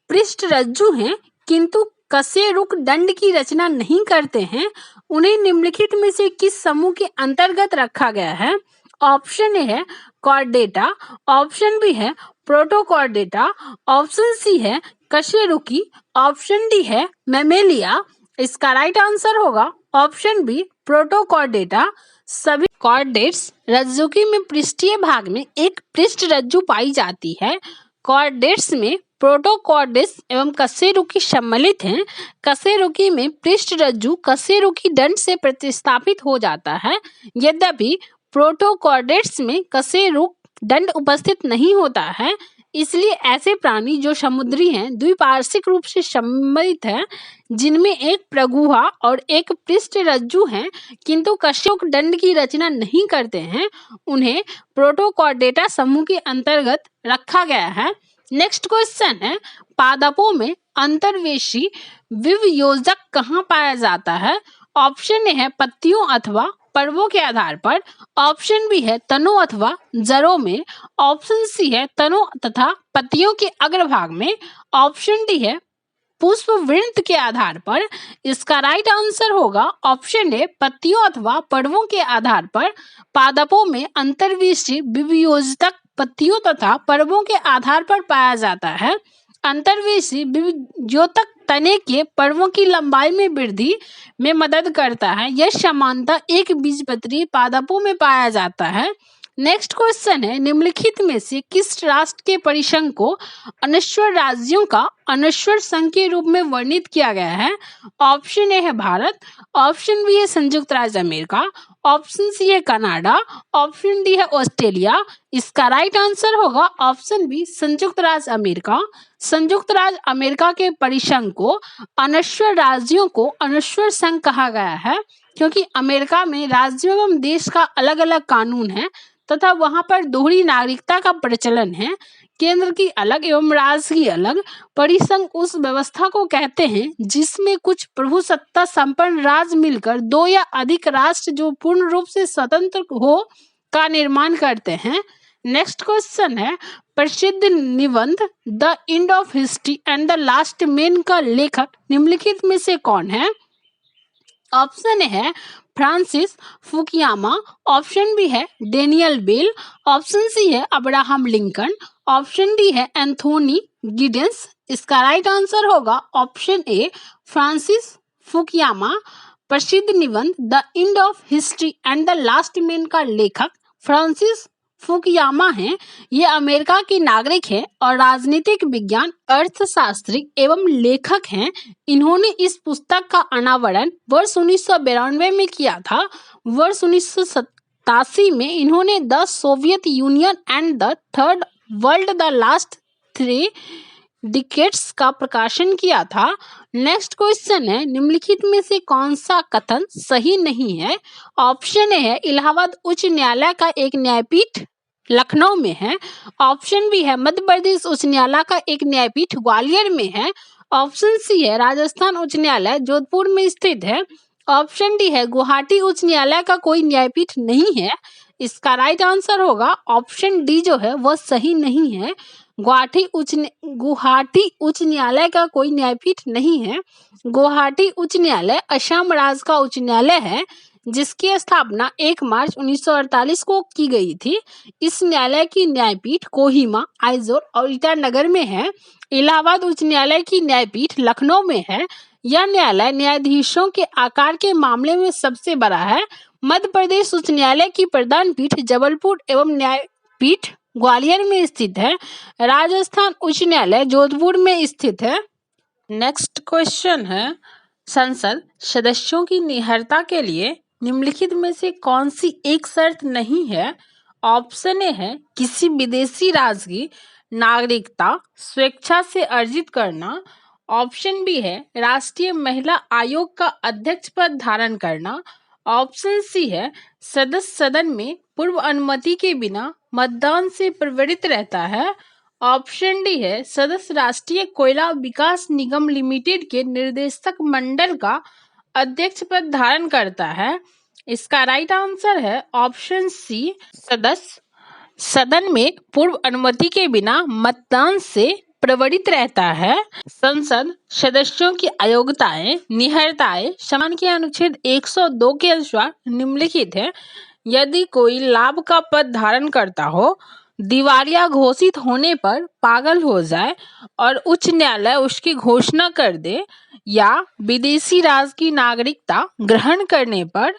पृष्ठ रज्जु हैं किंतु कशेरुक दंड की रचना नहीं करते हैं, उन्हें निम्नलिखित में से किस समूह के अंतर्गत रखा गया है? ऑप्शन ए है कॉर्डेटा, ऑप्शन बी है प्रोटोकॉर्डेटा, ऑप्शन सी है कशेरुकी, ऑप्शन डी है मैमेलिया। इसका राइट आंसर होगा ऑप्शन बी प्रोटोकॉर्डेटा। सभी कॉर्डेट्स रज्जुकी में पृष्ठीय भाग में एक पृष्ठ रज्जु पाई जाती है। कॉर्डेट्स में प्रोटोकॉर्डेट्स एवं कशेरुकी सम्मिलित हैं। कशेरुकी में पृष्ठ रज्जु कशेरुकी दंड से प्रतिस्थापित हो जाता है, यद्यपि प्रोटोकॉर्डेट्स में कशेरुक दंड उपस्थित नहीं होता है। इसलिए ऐसे प्राणी जो समुद्री हैं, द्विपार्श्विक रूप से सम्मिलित हैं, जिनमें एक प्रगुहा और एक पृष्ठ रज्जु हैं किंतु कशेरुक दंड की रचना नहीं करते हैं, उन्हें प्रोटोकॉर्डेटा समूह के अंतर्गत रखा गया है। नेक्स्ट क्वेश्चन है, पादपों में अंतर्वेशी विवयोजक कहाँ पाया जाता है? ऑप्शन ए है पत्तियों अथवा पर्वों के आधार पर, ऑप्शन बी है तनों अथवा जड़ों में, ऑप्शन सी है तनों तथा पत्तियों के अग्रभाग में, ऑप्शन डी है पुष्प वृंत के आधार पर। इसका राइट आंसर होगा ऑप्शन ए पत्तियों अथवा पर्वों के आधार पर। पादपों में अंतर्वेशी विवयोजक पत्तियों तथा पर्वों के आधार पर पाया जाता है। अंतर्वेशी विवयोजक तने के पर्वों की लंबाई में वृद्धि में मदद करता है। यह समानता एक बीजपत्री पादपों में पाया जाता है। नेक्स्ट क्वेश्चन है, निम्नलिखित में से किस राष्ट्र के परिसंघ को अनश्वर राज्यों का अनश्वर संघ के रूप में वर्णित किया गया है? ऑप्शन ए है भारत, ऑप्शन बी है संयुक्त राज्य अमेरिका, ऑप्शन सी है कनाडा, ऑप्शन डी है ऑस्ट्रेलिया। इसका राइट आंसर होगा ऑप्शन बी संयुक्त राज्य अमेरिका। संयुक्त राज्य अमेरिका के परिसंघ को अनश्वर राज्यों को अनश्वर संघ कहा गया है, क्योंकि अमेरिका में राज्यों एवं देश का अलग अलग कानून है तथा वहां पर दोहरी नागरिकता का प्रचलन है। केंद्र की अलग एवं राज्य की अलग। परिसंघ उस व्यवस्था को कहते हैं जिसमें कुछ प्रभुसत्ता संपन्न राज्य मिलकर दो या अधिक राष्ट्र जो पूर्ण रूप से स्वतंत्र हो का निर्माण करते हैं। नेक्स्ट क्वेश्चन है, प्रसिद्ध निबंध the end of history and the last man का लेखक निम्नलिखित में से कौन है? ऑप्शन ए है फ्रांसिस फुकुयामा, ऑप्शन बी है डेनियल बेल, ऑप्शन सी है अब्राहम लिंकन, ऑप्शन डी है एंथोनी गिडेंस। इसका राइट आंसर होगा ऑप्शन ए फ्रांसिस फुकुयामा। प्रसिद्ध निबंध the end of history and the last man का लेखक फ्रांसिस फुकुयामा हैं। ये अमेरिका के नागरिक हैं और राजनीतिक विज्ञान अर्थशास्त्री एवं लेखक हैं। इन्होंने इस पुस्तक का अनावरण वर्ष 1992 में किया था। वर्ष 1987 में इन्होंने the Soviet union and the third world the last 3 decades का प्रकाशन किया था। नेक्स्ट क्वेश्चन है, निम्नलिखित में से कौन सा कथन सही नहीं है? ऑप्शन ए है इलाहाबाद उच्च न्यायालय का एक न्यायपीठ लखनऊ में है, ऑप्शन बी है मध्य प्रदेश उच्च न्यायालय का एक न्यायपीठ ग्वालियर में है, ऑप्शन सी है राजस्थान उच्च न्यायालय जोधपुर में स्थित है, ऑप्शन डी है गुवाहाटी उच्च न्यायालय का कोई न्यायपीठ नहीं है। इसका राइट आंसर होगा ऑप्शन डी जो है वह सही नहीं है। गुवाहाटी उच्च न्यायालय का कोई न्यायपीठ नहीं है। गुवाहाटी उच्च न्यायालय असम राज्य का उच्च न्यायालय है, जिसकी स्थापना 1 मार्च 1948 को की गई थी। इस न्यायालय की न्यायपीठ कोहिमा, आइजोल और ईटानगर में है। इलाहाबाद उच्च न्यायालय की न्यायपीठ लखनऊ में है। यह न्यायालय न्यायाधीशों के आकार के मामले में सबसे बड़ा है। मध्य प्रदेश उच्च न्यायालय की प्रधान पीठ जबलपुर एवं न्यायपीठ ग्वालियर में स्थित है। राजस्थान उच्च न्यायालय जोधपुर में स्थित है। नेक्स्ट क्वेश्चन है, संसद सदस्यों की निहरता के लिए निम्नलिखित में से कौन सी एक शर्त नहीं है? ऑप्शन ए है किसी विदेशी राज्य की नागरिकता स्वेच्छा से अर्जित करना, ऑप्शन बी है राष्ट्रीय महिला आयोग का अध्यक्ष पद धारण करना, ऑप्शन सी है सदस्य सदन में पूर्व अनुमति के बिना मतदान से प्रवृत्त रहता है, ऑप्शन डी है सदस्य राष्ट्रीय कोयला विकास निगम लिमिटेड के निर्देशक मंडल का अध्यक्ष पद धारण करता है। इसका राइट आंसर है ऑप्शन सी सदस्य सदन में पूर्व अनुमति के बिना मतदान से प्रवृत्त रहता है। संसद सदस्यों की अयोग्यताएं, निहरताएं समान के अनुच्छेद 102 के अनुसार निम्नलिखित है। यदि कोई लाभ का पद धारण करता हो, दिवालिया घोषित होने पर पागल हो जाए और उच्च न्यायालय उसकी घोषणा कर दे, या विदेशी राज की नागरिकता ग्रहण करने पर,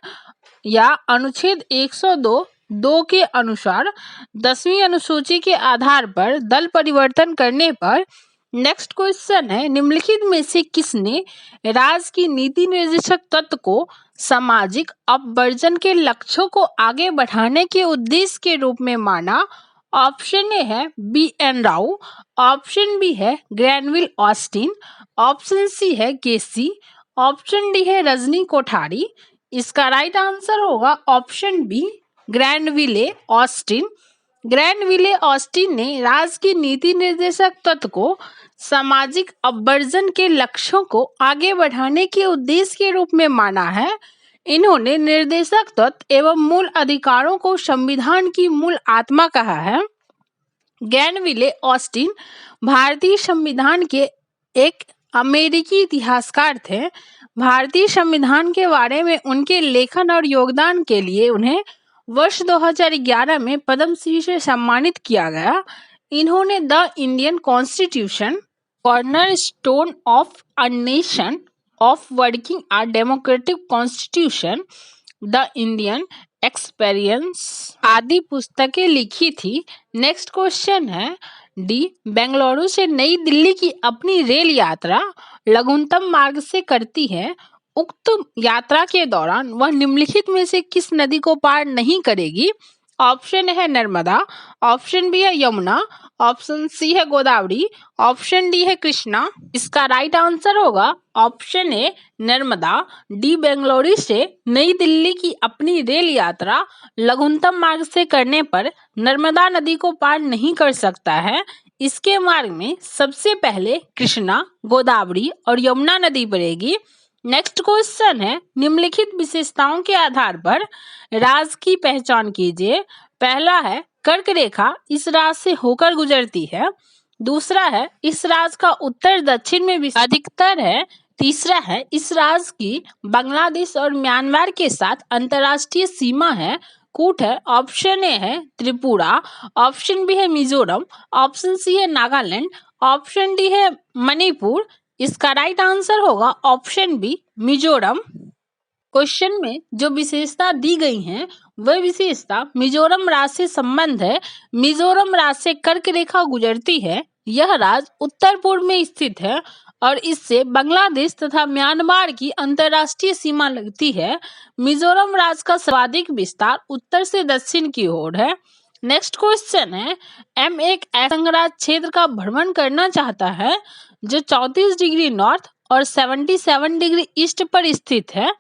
या अनुच्छेद 102(2) के अनुसार 10वीं अनुसूची के आधार पर दल परिवर्तन करने पर। नेक्स्ट क्वेश्चन है, निम्नलिखित में से किसने राज्य की नीति निर्देशक तत्व को सामाजिक अपवर्जन के लक्ष्यों को आगे बढ़ाने के उद्देश्य के रूप में माना? ऑप्शन ए है B.N. राव, ऑप्शन बी है ग्रैनविल ऑस्टिन, ऑप्शन सी है केसी, ऑप्शन डी है रजनी कोठारी। इसका राइट आंसर होगा ऑप्शन बी, ग्रैनविले ऑस्टिन। ग्रैनविले ऑस्टिन ने राज्य की नीति निर्देशक तत्व को सामाजिक अपवर्जन के लक्ष्यों को आगे बढ़ाने के उद्देश्य के रूप में माना है। इन्होंने निर्देशक तत्व एवं मूल अधिकारों को संविधान की मूल आत्मा कहा है। ग्रैनविले ऑस्टिन भारतीय संविधान के एक अमेरिकी इतिहासकार थे। भारतीय संविधान के बारे में उनके लेखन और योगदान के लिए उन्हें वर्ष 2011 में पद्मश्री से सम्मानित किया गया। इन्होंने the Indian constitution, cornerstone of a nation of working a democratic constitution, the Indian experience आदि पुस्तकें लिखी थी। नेक्स्ट क्वेश्चन है, डी बेंगलुरु से नई दिल्ली की अपनी रेल यात्रा लघुतम मार्ग से करती है। उक्त यात्रा के दौरान वह निम्नलिखित में से किस नदी को पार नहीं करेगी? ऑप्शन है नर्मदा, ऑप्शन बी है यमुना, ऑप्शन सी है गोदावरी, ऑप्शन डी है कृष्णा। इसका राइट आंसर होगा ऑप्शन ए नर्मदा। डी बेंगलुरु से नई दिल्ली की अपनी रेल यात्रा लघुतम मार्ग से करने पर नर्मदा नदी को पार नहीं कर सकता है। इसके मार्ग में सबसे पहले कृष्णा, गोदावरी और यमुना नदी पड़ेगी। नेक्स्ट क्वेश्चन है, निम्नलिखित विशेषताओं के आधार पर राज्य की पहचान कीजिए। पहला है कर्क रेखा इस राज्य से होकर गुजरती है। दूसरा है इस राज्य का उत्तर दक्षिण में अधिकतर है। तीसरा है इस राज्य की बांग्लादेश और म्यांमार के साथ अंतर्राष्ट्रीय सीमा है। कूट है। ऑप्शन ए है त्रिपुरा, ऑप्शन बी है मिजोरम, ऑप्शन सी है नागालैंड, ऑप्शन डी है मणिपुर। इसका राइट आंसर होगा ऑप्शन बी मिजोरम। क्वेश्चन में जो विशेषता दी गई हैं वह विशेषता मिजोरम राज्य से संबंध है। मिजोरम राज्य से कर्क रेखा गुजरती है। यह राज्य उत्तर पूर्व में स्थित है और इससे बांग्लादेश तथा म्यांमार की अंतर्राष्ट्रीय सीमा लगती है। मिजोरम राज्य का सर्वाधिक विस्तार उत्तर से दक्षिण की ओर है। नेक्स्ट क्वेश्चन है, एम एक ऐसा संघराज्य क्षेत्र का भ्रमण करना चाहता है जो 34 डिग्री नॉर्थ और 77 डिग्री ईस्ट पर स्थित है।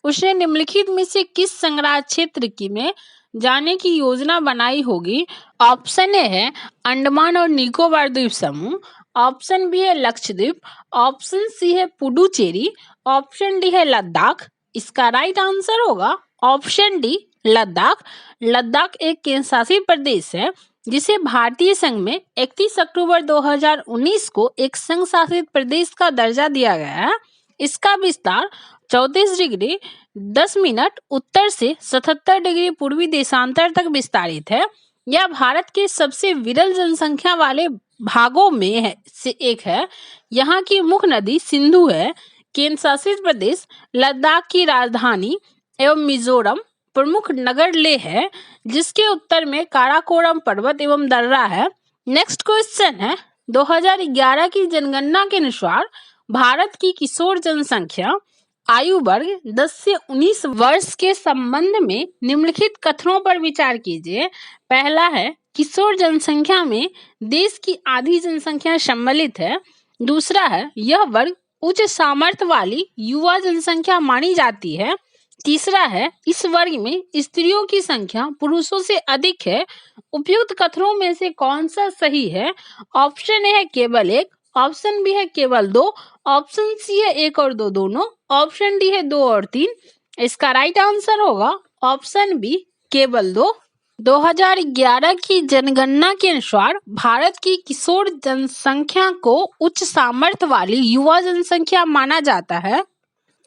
उसने निम्नलिखित में से किस संघराज्य क्षेत्र की में जाने की योजना बनाई होगी? ऑप्शन ए है अंडमान और निकोबार द्वीप समूह, ऑप्शन बी है लक्षद्वीप, ऑप्शन सी है पुडुचेरी, ऑप्शन डी है लद्दाख। इसका राइट आंसर होगा ऑप्शन डी लद्दाख। लद्दाख एक केंद्र शासित प्रदेश है जिसे भारतीय संघ में 31 अक्टूबर 2019 को एक संघ शासित प्रदेश का दर्जा दिया गया है। इसका विस्तार 34 डिग्री 10 मिनट उत्तर से 77 डिग्री पूर्वी देशांतर तक विस्तारित है। यह भारत के सबसे विरल जनसंख्या वाले भागों में से एक है। यहाँ की मुख्य नदी सिंधु है। केंद्र शासित प्रदेश लद्दाख की राजधानी एवं मिजोरम प्रमुख नगर लेह है, जिसके उत्तर में काराकोरम पर्वत एवं दर्रा है। नेक्स्ट क्वेश्चन है, 2011 की जनगणना के अनुसार भारत की किशोर जनसंख्या आयु वर्ग 10 से 19 वर्ष के संबंध में निम्नलिखित कथनों पर विचार कीजिए। पहला है किशोर जनसंख्या में देश की आधी जनसंख्या सम्मिलित है। दूसरा है यह वर्ग उच्च सामर्थ्य वाली युवा जनसंख्या मानी जाती है। तीसरा है इस वर्ग में स्त्रियों की संख्या पुरुषों से अधिक है। उपयुक्त कथनों में से कौन सा सही है? ऑप्शन ए है केवल एक, ऑप्शन बी है केवल दो, ऑप्शन सी है एक और दो दोनों, ऑप्शन डी है दो और तीन। इसका राइट आंसर होगा ऑप्शन बी केवल दो। 2011 की जनगणना के अनुसार भारत की किशोर जनसंख्या को उच्च सामर्थ्य वाली युवा जनसंख्या माना जाता है।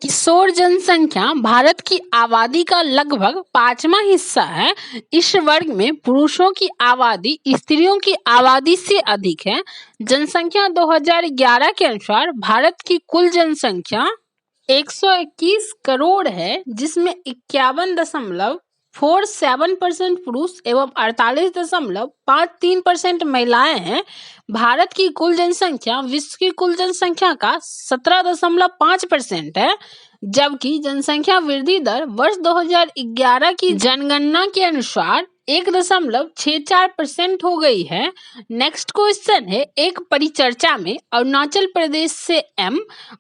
किशोर जनसंख्या भारत की आबादी का लगभग 5वां हिस्सा है। इस वर्ग में पुरुषों की आबादी स्त्रियों की आबादी से अधिक है। जनसंख्या 2011 के अनुसार भारत की कुल जनसंख्या 121 करोड़ है, जिसमें 51.47% पुरुष एवं 48.53% महिलाएं हैं। भारत की कुल जनसंख्या विश्व की कुल जनसंख्या का 17.5% है, जबकि जनसंख्या वृद्धि दर वर्ष 2011 की जनगणना के अनुसार 1.64% हो गई है। नेक्स्ट क्वेश्चन है, एक परिचर्चा में अरुणाचल प्रदेश से एम,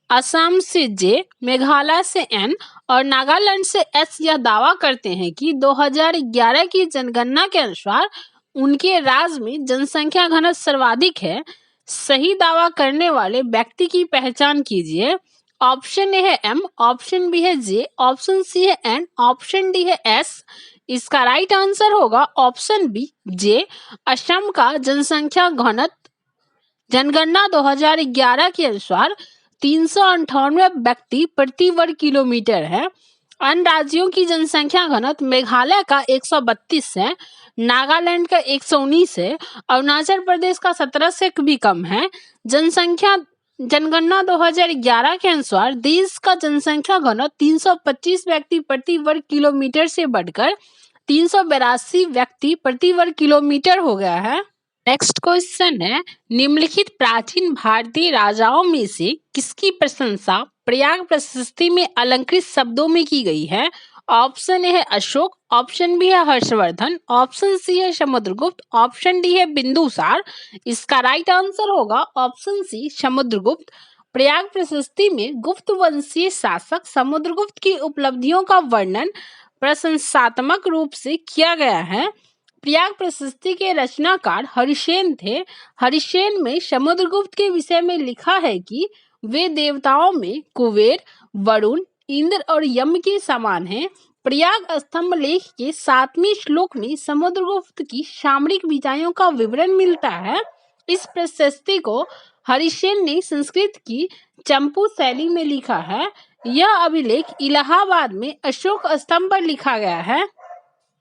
असम से जे, मेघालय से एन और नागालैंड से एस यह दावा करते हैं कि 2011 की जनगणना के अनुसार उनके राज्य में जनसंख्या घनत्व सर्वाधिक है। सही दावा करने वाले व्यक्ति की पहचान कीजिए। ऑप्शन ए है एम, ऑप्शन बी है जे, ऑप्शन सी है एन, ऑप्शन डी है एस। इसका राइट आंसर होगा ऑप्शन बी जे। असम का जनसंख्या घनत्व जनगणना 2011 के अनुसार 398 व्यक्ति प्रति वर्ग किलोमीटर है। अन्य राज्यों की जनसंख्या घनत्व मेघालय का 132 है, नागालैंड का 119 है, अरुणाचल प्रदेश का 17 से भी कम है। जनगणना 2011 के अनुसार देश का जनसंख्या घनत्व 325 व्यक्ति प्रति वर्ग किलोमीटर से बढ़कर 382 व्यक्ति प्रति वर्ग किलोमीटर हो गया है। नेक्स्ट क्वेश्चन है, निम्नलिखित प्राचीन भारतीय राजाओं में से किसकी प्रशंसा प्रयाग प्रशस्ति में अलंकृत शब्दों में की गई है? ऑप्शन ए है अशोक, ऑप्शन बी है हर्षवर्धन, ऑप्शन सी है समुद्रगुप्त, ऑप्शन डी है बिंदुसार। इसका राइट आंसर होगा ऑप्शन सी समुद्रगुप्त। प्रयाग प्रशस्ति में गुप्त वंशीय शासक समुद्रगुप्त की उपलब्धियों का वर्णन प्रशंसात्मक रूप से किया गया है। प्रयाग प्रशस्ति के रचनाकार हरिसेन थे। हरिसेन में समुद्रगुप्त के विषय में लिखा है कि वे देवताओं में कुबेर, वरुण, इंद्र और यम के समान हैं। प्रयाग स्तंभ लेख के 7वें श्लोक में समुद्रगुप्त की सामरिक विजयों का विवरण मिलता है। इस प्रशस्ति को हरिसेन ने संस्कृत की चंपू शैली में लिखा है। यह अभिलेख इलाहाबाद में अशोक स्तंभ पर लिखा गया है,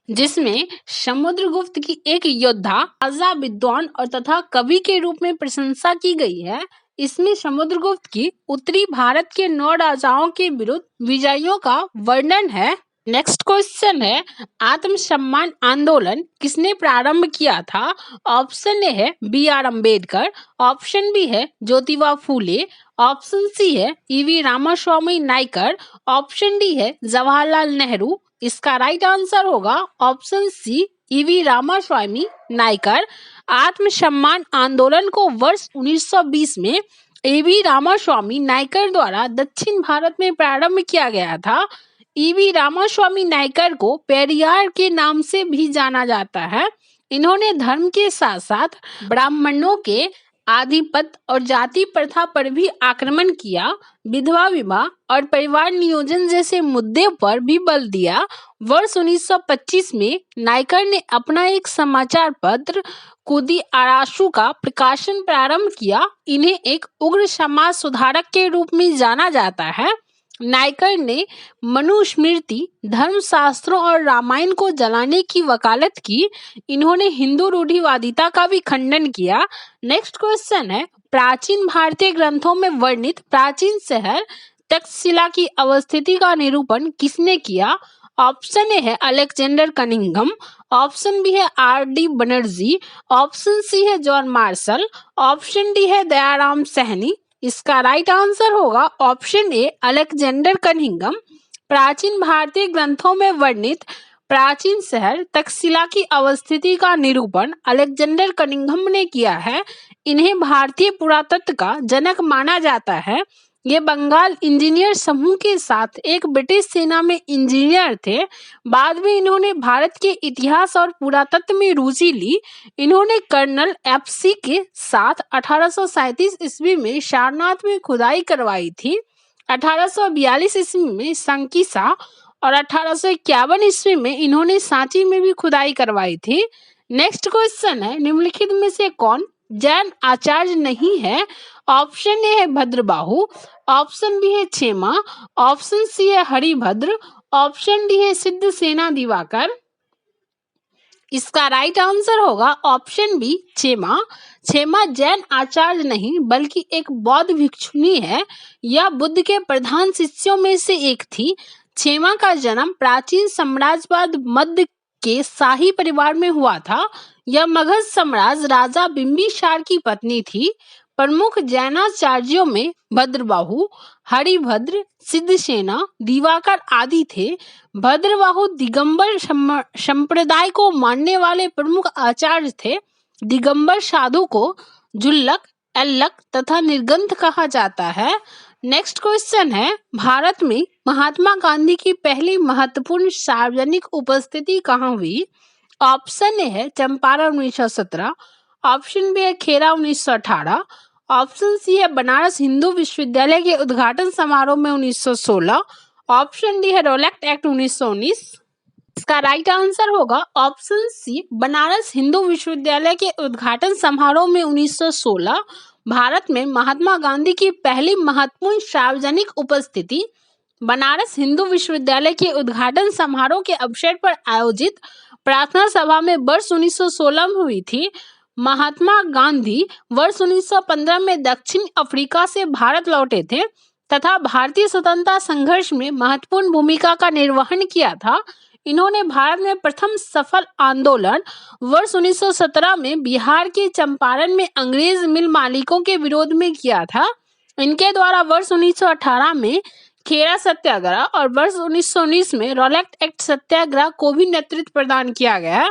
जिसमें समुद्रगुप्त की एक योद्धा, राजा, विद्वान और तथा कवि के रूप में प्रशंसा की गई है। इसमें समुद्रगुप्त की उत्तरी भारत के 9 राजाओं के विरुद्ध विजयों का वर्णन है। नेक्स्ट क्वेश्चन है, आत्मसम्मान आंदोलन किसने प्रारंभ किया था? ऑप्शन ए है B R Ambedkar, option B है ज्योतिबा फूले, ऑप्शन सी है E V Ramaswamy Naicker, option D है जवाहरलाल नेहरू। इसका राइट आंसर होगा option C E V Ramaswamy Naicker. आत्मसम्मान आंदोलन को वर्ष 1920 में ईवी रामास्वामी नायकर द्वारा दक्षिण भारत में प्रारंभ किया गया था। ईवी रामास्वामी नायकर को पेरियार के नाम से भी जाना जाता है। इन्होंने धर्म के साथ साथ ब्राह्मणों के आधिपत्य और जाति प्रथा पर भी आक्रमण किया। विधवा विवाह और परिवार नियोजन जैसे मुद्दे पर भी बल दिया। वर्ष 1925 में नायकर ने अपना एक समाचार पत्र कुदी आरासू का प्रकाशन प्रारंभ किया। इन्हें एक उग्र समाज सुधारक के रूप में जाना जाता है। नायकर ने मनुस्मृति, धर्मशास्त्रों और रामायण को जलाने की वकालत की। इन्होंने हिंदू रूढ़िवादिता का भी खंडन किया। नेक्स्ट क्वेश्चन है, प्राचीन भारतीय ग्रंथों में वर्णित प्राचीन शहर तक्षशिला की अवस्थिति का निरूपण किसने किया? ऑप्शन ए है अलेक्जेंडर कनिंघम, ऑप्शन बी है R D Banerjee, option C है जॉन मार्शल, ऑप्शन डी है दयाराम सहनी। इसका राइट आंसर होगा ऑप्शन ए अलेक्जेंडर कनिंघम। प्राचीन भारतीय ग्रंथों में वर्णित प्राचीन शहर तक्षशिला की अवस्थिति का निरूपण अलेक्जेंडर कनिंघम ने किया है। इन्हें भारतीय पुरातत्व का जनक माना जाता है। ये बंगाल इंजीनियर समूह के साथ एक ब्रिटिश सेना में इंजीनियर थे। बाद में इन्होंने भारत के इतिहास और पुरातत्व में रुचि ली। इन्होंने कर्नल एफसी के साथ 1837 ईस्वी में सारनाथ में खुदाई करवाई थी। 1842 ईस्वी में संकिसा और 1851 ईस्वी में इन्होंने सांची में भी खुदाई करवाई थी। नेक्स्ट क्वेश्चन है, निम्नलिखित में से कौन जैन आचार्य नहीं है? ऑप्शन ए है भद्रबाहु, ऑप्शन बी है क्षेमा, ऑप्शन सी है हरिभद्र, ऑप्शन डी है सिद्धसेना दिवाकर। इसका राइट आंसर होगा ऑप्शन बी क्षेमा। क्षेमा जैन आचार्य नहीं बल्कि एक बौद्ध भिक्षुनी है। यह बुद्ध के प्रधान शिष्यों में से एक थी। क्षेमा का जन्म प्राचीन साम्राज्यवाद मध्य के शाही परिवार में हुआ था। यह मगध सम्राट राजा बिंबिसार की पत्नी थी। प्रमुख जैनाचार्यों में भद्रबाहु, हरिभद्र, सिद्धसेना, दिवाकर आदि थे। भद्रबाहु दिगंबर संप्रदाय को मानने वाले प्रमुख आचार्य थे। दिगंबर साधु को जुल्लक, एल्लक तथा निर्गंथ कहा जाता है। नेक्स्ट क्वेश्चन है, भारत में महात्मा गांधी की पहली महत्वपूर्ण सार्वजनिक उपस्थिति कहाँ हुई? ऑप्शन ए है चंपारण 1917, ऑप्शन बी है खेरा 1918, ऑप्शन सी है बनारस हिंदू विश्वविद्यालय के उद्घाटन समारोह में 1916, ऑप्शन डी है रोलेक्ट एक्ट 1919। इसका राइट आंसर होगा ऑप्शन सी बनारस हिंदू विश्वविद्यालय के उद्घाटन समारोह में 1916। भारत में महात्मा गांधी की पहली महत्वपूर्ण सार्वजनिक उपस्थिति बनारस हिंदू विश्वविद्यालय के उद्घाटन समारोह के अवसर पर आयोजित प्रार्थना सभा में वर्ष 1916 में हुई थी। महात्मा गांधी वर्ष 1915 में दक्षिण अफ्रीका से भारत लौटे थे तथा भारतीय स्वतंत्रता संघर्ष में महत्वपूर्ण भूमिका का निर्वहन किया था। इन्होंने भारत में प्रथम सफल आंदोलन वर्ष 1917 में बिहार के चंपारण में अंग्रेज मिल मालिकों के विरोध में किया था। इनके द्वारा वर्ष 1918 में खेरा सत्याग्रह और वर्ष 1919 में रोलेक्ट एक्ट सत्याग्रह को भी नेतृत्व प्रदान किया गया।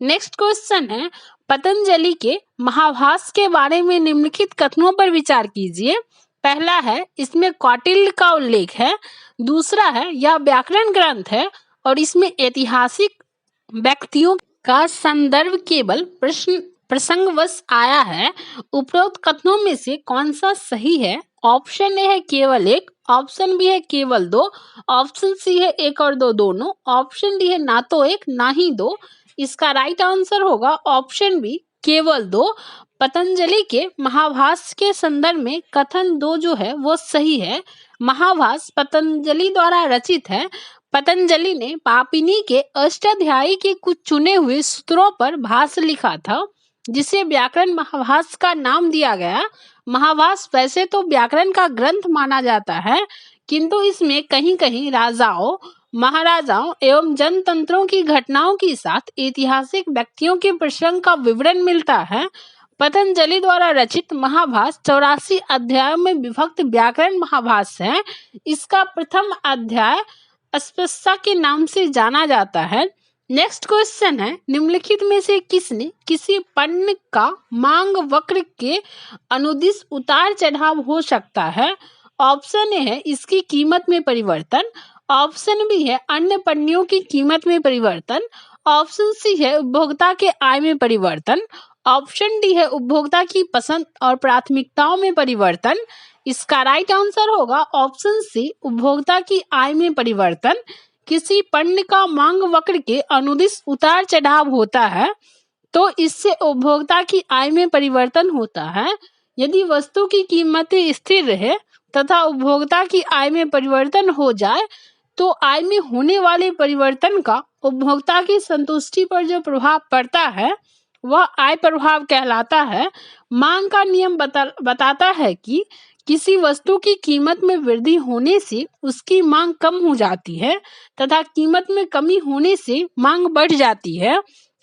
नेक्स्ट क्वेश्चन है, पतंजलि के महाभाष्य के बारे में निम्नलिखित कथनों पर विचार कीजिए। पहला है, इसमें कौटिल्य का उल्लेख है। दूसरा है, यह व्याकरण ग्रंथ है और इसमें ऐतिहासिक व्यक्तियों का संदर्भ केवल प्रसंगवश आया है। उपरोक्त कथनों में से कौन सा सही है? ऑप्शन ए है केवल एक, ऑप्शन बी है केवल दो, ऑप्शन सी है एक और दो दोनों, ऑप्शन डी है ना तो एक ना ही दो। इसका राइट आंसर होगा ऑप्शन बी केवल दो। पतंजलि के महाभाष्य के संदर्भ में कथन दो जो है वो सही है। महाभाष्य पतंजलि द्वारा रचित है। पतंजलि ने पापिनी के अष्टाध्यायी के कुछ चुने हुए सूत्रों पर भाष्य लिखा था जिसे व्याकरण महाभाष्य का नाम दिया गया। महाभाष्य वैसे तो व्याकरण का ग्रंथ माना जाता है किंतु इसमें कहीं कहीं राजाओं, महाराजाओं एवं जनतंत्रों की घटनाओं के साथ ऐतिहासिक व्यक्तियों के प्रसंग का विवरण मिलता है। पतंजलि द्वारा रचित महाभाष्य 84 अध्यायों में विभक्त व्याकरण महाभाष्य है। इसका प्रथम अध्याय अस्पृश्यता के नाम से जाना जाता है। नेक्स्ट क्वेश्चन है, निम्नलिखित में से किसने किसी पण्य का मांग वक्र के अनुदिश उतार चढ़ाव हो सकता है? ऑप्शन ए है इसकी कीमत में परिवर्तन, ऑप्शन बी है अन्य पण्यों की कीमत में परिवर्तन, ऑप्शन सी है उपभोक्ता के आय में परिवर्तन, ऑप्शन डी है उपभोक्ता की पसंद और प्राथमिकताओं में परिवर्तन। इसका राइट आंसर होगा ऑप्शन सी उपभोक्ता की आय में परिवर्तन। किसी पण्य का मांग वक्र के अनुदिश उतार चढ़ाव होता है तो इससे उपभोक्ता की आय में परिवर्तन होता है। यदि वस्तु की कीमतें स्थिर रहे तथा उपभोक्ता की आय में परिवर्तन हो जाए तो आय में होने वाले परिवर्तन का उपभोक्ता की संतुष्टि पर जो प्रभाव पड़ता है वह आय प्रभाव कहलाता है। मांग का नियम बताता है कि किसी वस्तु की कीमत में वृद्धि होने से उसकी मांग कम हो जाती है तथा कीमत में कमी होने से मांग बढ़ जाती है।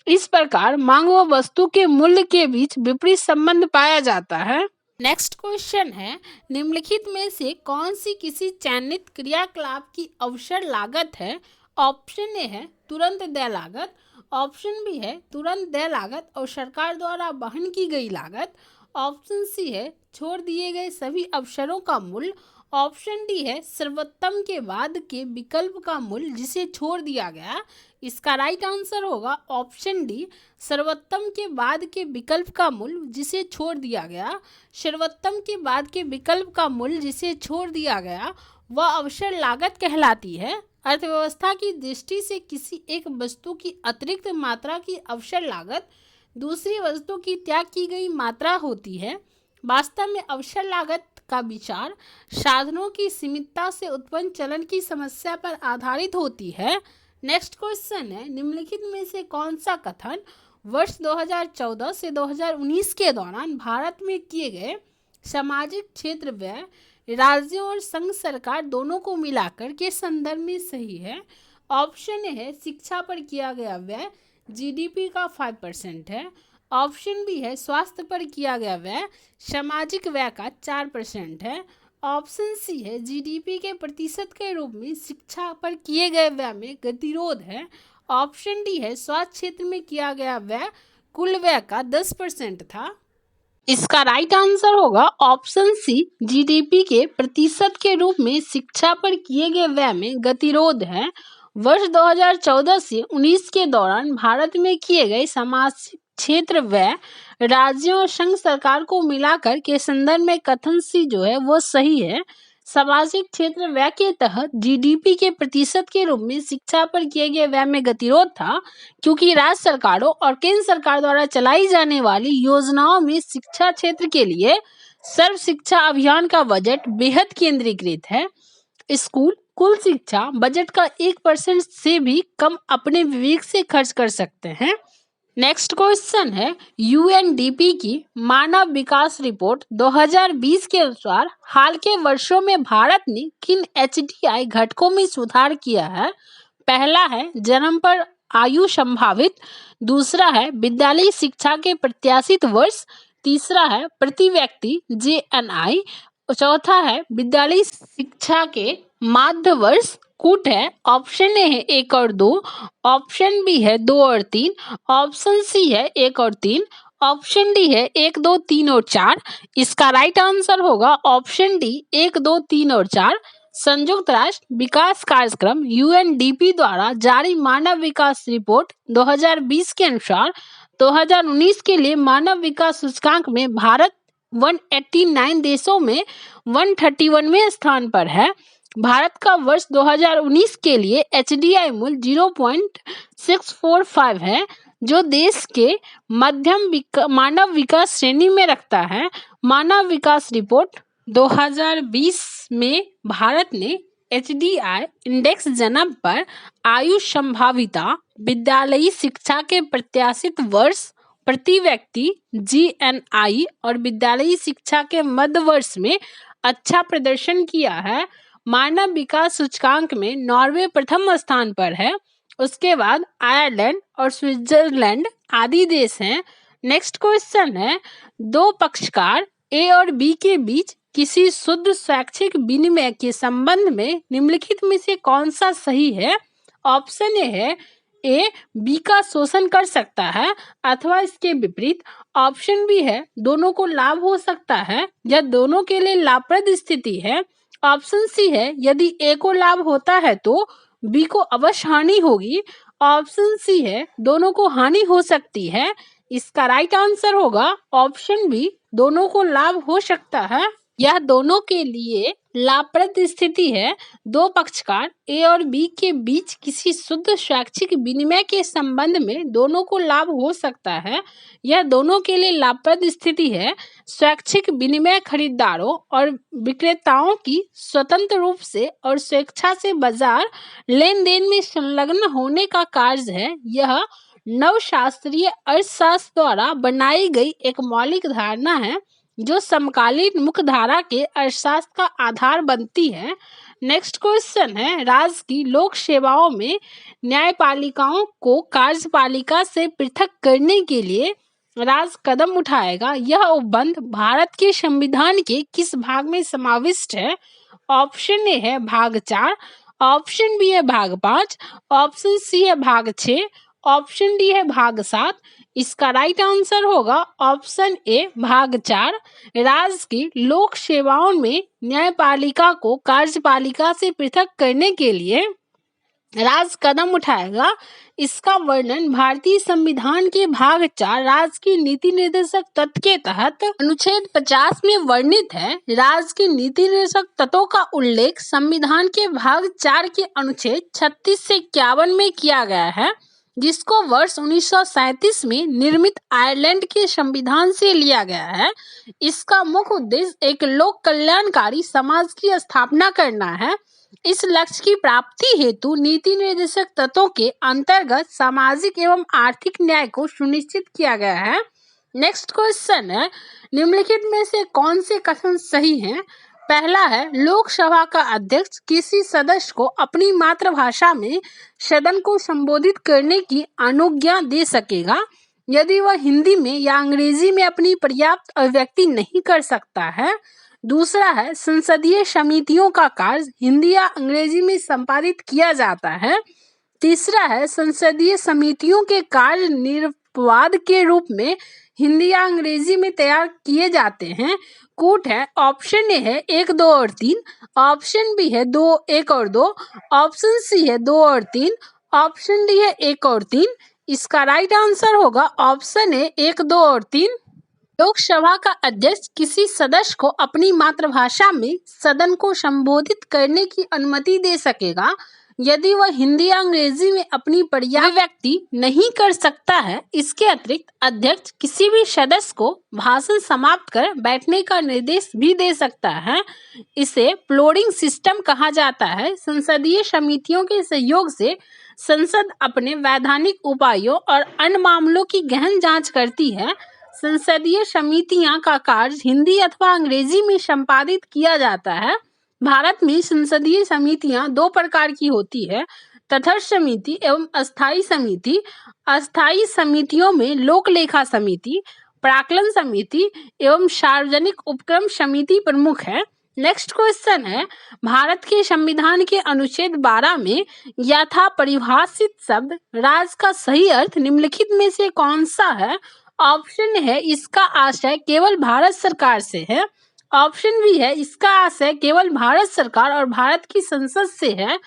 इस प्रकार मांग व वस्तु के मूल्य के बीच विपरीत संबंध पाया जाता है। नेक्स्ट क्वेश्चन है, निम्नलिखित में से कौन सी किसी चयनित क्रियाकलाप की अवसर लागत है? ऑप्शन ए है तुरंत देय लागत, ऑप्शन बी है तुरंत देय लागत और सरकार द्वारा वहन की गई लागत, ऑप्शन सी है छोड़ दिए गए सभी अवसरों का मूल्य, ऑप्शन डी है सर्वोत्तम के बाद के विकल्प का मूल्य जिसे छोड़ दिया गया। इसका राइट आंसर होगा ऑप्शन डी सर्वोत्तम के बाद के विकल्प का मूल्य जिसे छोड़ दिया गया। सर्वोत्तम के बाद के विकल्प का मूल्य जिसे छोड़ दिया गया वह अवसर लागत कहलाती है। अर्थव्यवस्था की दृष्टि से किसी एक वस्तु की अतिरिक्त मात्रा की अवसर लागत दूसरी वस्तु की त्याग की गई मात्रा होती है। वास्तव में अवसर लागत का विचार साधनों की सीमितता से उत्पन्न चलन की समस्या पर आधारित होती है। नेक्स्ट क्वेश्चन है, निम्नलिखित में से कौन सा कथन वर्ष 2014 से 2019 के दौरान भारत में किए गए सामाजिक क्षेत्र व्यय राज्यों और संघ सरकार दोनों को मिलाकर के संदर्भ में सही है? ऑप्शन ए है शिक्षा पर किया गया व्यय जीडीपी का 5% है। ऑप्शन बी है स्वास्थ्य पर किया गया व्यय सामाजिक व्यय का 4% है। ऑप्शन सी है जीडीपी के प्रतिशत के रूप में शिक्षा पर किए गए व्यय में गतिरोध है। ऑप्शन डी है स्वास्थ्य क्षेत्र में किया गया व्यय कुल व्यय का 10% था। इसका राइट आंसर होगा ऑप्शन सी, जीडीपी के प्रतिशत के रूप में शिक्षा पर किए गए व्यय में गतिरोध है। वर्ष 2014 से 19 के दौरान भारत में किए गए सामाजिक क्षेत्र व्यय राज्यों और संघ सरकार को मिलाकर के संदर्भ में कथन सी जो है वो सही है। सामाजिक क्षेत्र व्यय के तहत जीडीपी के प्रतिशत के रूप में शिक्षा पर किए गए व्यय में गतिरोध था, क्योंकि राज्य सरकारों और केंद्र सरकार द्वारा चलाई जाने वाली योजनाओं में शिक्षा क्षेत्र के लिए सर्व शिक्षा अभियान का बजट बेहद केंद्रीकृत है। स्कूल कुल शिक्षा बजट का 1% से भी कम अपने विवेक से खर्च कर सकते हैं। नेक्स्ट क्वेश्चन है, यूएनडीपी की मानव विकास रिपोर्ट 2020 के अनुसार हाल के वर्षों में भारत ने किन एचडीआई घटकों में सुधार किया है? पहला है जन्म पर आयु संभावित, दूसरा है विद्यालयी शिक्षा के प्रत्याशित वर्ष, तीसरा है प्रति व्यक्ति जेएनआई, चौथा है विद्यालयी शिक्षा के माध्य वर्ष कूट है। ऑप्शन ए है 1 और 2, ऑप्शन बी है 2 और 3, ऑप्शन सी है 1 और 3, ऑप्शन डी है 1, 2, 3 और 4। इसका राइट आंसर होगा ऑप्शन डी 1, 2, 3 और 4। संयुक्त राष्ट्र विकास कार्यक्रम यूएनडीपी द्वारा जारी मानव विकास रिपोर्ट 2020 के अनुसार 2019 के लिए मानव विकास सूचकांक में भारत 189 देशों में 131वें स्थान पर है। भारत का वर्ष 2019 के लिए एचडीआई मूल्य 0.645 है, जो देश के मध्यम मानव विकास श्रेणी में रखता है। मानव विकास रिपोर्ट 2020 में भारत ने एचडीआई इंडेक्स जन्म पर आयु संभाविता, विद्यालयी शिक्षा के प्रत्याशित वर्ष, प्रति व्यक्ति जीएनआई और विद्यालयी शिक्षा के मध्य वर्ष में अच्छा प्रदर्शन किया है। मानव विकास सूचकांक में नॉर्वे प्रथम स्थान पर है, उसके बाद आयरलैंड और स्विट्जरलैंड आदि देश हैं। नेक्स्ट क्वेश्चन है, दो पक्षकार ए और बी के बीच किसी शुद्ध शैक्षिक विनिमय के संबंध में निम्नलिखित में से कौन सा सही है? ऑप्शन ए है ए बी का शोषण कर सकता है अथवा इसके विपरीत। ऑप्शन बी है दोनों को लाभ हो सकता है या दोनों के लिए लाभप्रद स्थिति है। ऑप्शन सी है यदि ए को लाभ होता है तो बी को अवश्य हानि होगी। ऑप्शन सी है दोनों को हानि हो सकती है। इसका राइट आंसर होगा ऑप्शन बी, दोनों को लाभ हो सकता है। यह दोनों के लिए लाभप्रद स्थिति है। दो पक्षकार ए और बी के बीच किसी शुद्ध शैक्षिक विनिमय के संबंध में दोनों को लाभ हो सकता है। यह दोनों के लिए लाभप्रद स्थिति है। शैक्षिक विनिमय खरीदारों और विक्रेताओं की स्वतंत्र रूप से और स्वेच्छा से बाजार लेन देन में संलग्न होने का कार्य है। यह नवशास्त्रीय अर्थशास्त्र द्वारा बनाई गई एक मौलिक धारणा है जो समकालीन मुख्य धारा के अर्थशास्त्र का आधार बनती है। नेक्स्ट क्वेश्चन है, राज्य की लोक सेवाओं में न्यायपालिकाओं को कार्यपालिका से पृथक करने के लिए राज्य कदम उठाएगा। यह उपबंध भारत के संविधान के किस भाग में समाविष्ट है? ऑप्शन ए है भाग 4, ऑप्शन बी है भाग 5, ऑप्शन सी है भाग 6, ऑप्शन डी है भाग 7। इसका राइट आंसर होगा ऑप्शन ए भाग 4। राज्य की लोक सेवाओं में न्यायपालिका को कार्यपालिका से पृथक करने के लिए राज्य कदम उठाएगा। इसका वर्णन भारतीय संविधान के भाग 4 राज्य की नीति निर्देशक तत्व के तहत अनुच्छेद 50 में वर्णित है। राज्य की नीति निर्देशक तत्वों का उल्लेख संविधान के भाग 4 के अनुच्छेद 36 से 51 में किया गया है, जिसको वर्ष 1937 में निर्मित आयरलैंड के संविधान से लिया गया है। इसका मुख्य उद्देश्य एक लोक कल्याणकारी समाज की स्थापना करना है। इस लक्ष्य की प्राप्ति हेतु नीति निर्देशक तत्वों के अंतर्गत सामाजिक एवं आर्थिक न्याय को सुनिश्चित किया गया है। नेक्स्ट क्वेश्चन है, निम्नलिखित में से कौन से कथन सही हैं? पहला है, लोकसभा का अध्यक्ष किसी सदस्य को अपनी मातृभाषा में सदन को संबोधित करने की अनुज्ञा दे सकेगा यदि वह हिंदी में या अंग्रेजी में अपनी पर्याप्त अभिव्यक्ति नहीं कर सकता है। दूसरा है, संसदीय समितियों का कार्य हिंदी या अंग्रेजी में संपादित किया जाता है। तीसरा है, संसदीय समितियों के कार्य निर्वाध के रूप में हिंदी या अंग्रेजी में तैयार किए जाते हैं। कूट है, ऑप्शन ए है 1, 2 और 3, ऑप्शन बी है 2, 1 और 2, ऑप्शन सी है 2 और 3, ऑप्शन डी है 1 और 3। इसका राइट आंसर होगा ऑप्शन ए 1, 2 और 3। लोकसभा का अध्यक्ष किसी सदस्य को अपनी मातृभाषा में सदन को संबोधित करने की अनुमति दे सकेगा यदि वह हिंदी या अंग्रेजी में अपनी पर्याप्त अभिव्यक्ति नहीं कर सकता है। इसके अतिरिक्त अध्यक्ष किसी भी सदस्य को भाषण समाप्त कर बैठने का निर्देश भी दे सकता है। इसे फ्लोरिंग सिस्टम कहा जाता है। संसदीय समितियों के सहयोग से संसद अपने वैधानिक उपायों और अन्य मामलों की गहन जांच करती है। संसदीय समितियां का कार्य हिंदी अथवा अंग्रेजी में संपादित किया जाता है। भारत में संसदीय समितियां 2 प्रकार की होती है, तटस्थ समिति एवं अस्थायी समिति। अस्थायी समितियों में लोक लेखा समिति, प्राक्कलन समिति एवं सार्वजनिक उपक्रम समिति प्रमुख है। नेक्स्ट क्वेश्चन है, भारत के संविधान के अनुच्छेद 12 में यथा परिभाषित शब्द राज्य का सही अर्थ निम्नलिखित में से कौन सा है? ऑप्शन है, इसका आशय केवल भारत सरकार से है। ऑप्शन बी है, इसका आशय केवल भारत सरकार और भारत की संसद से है।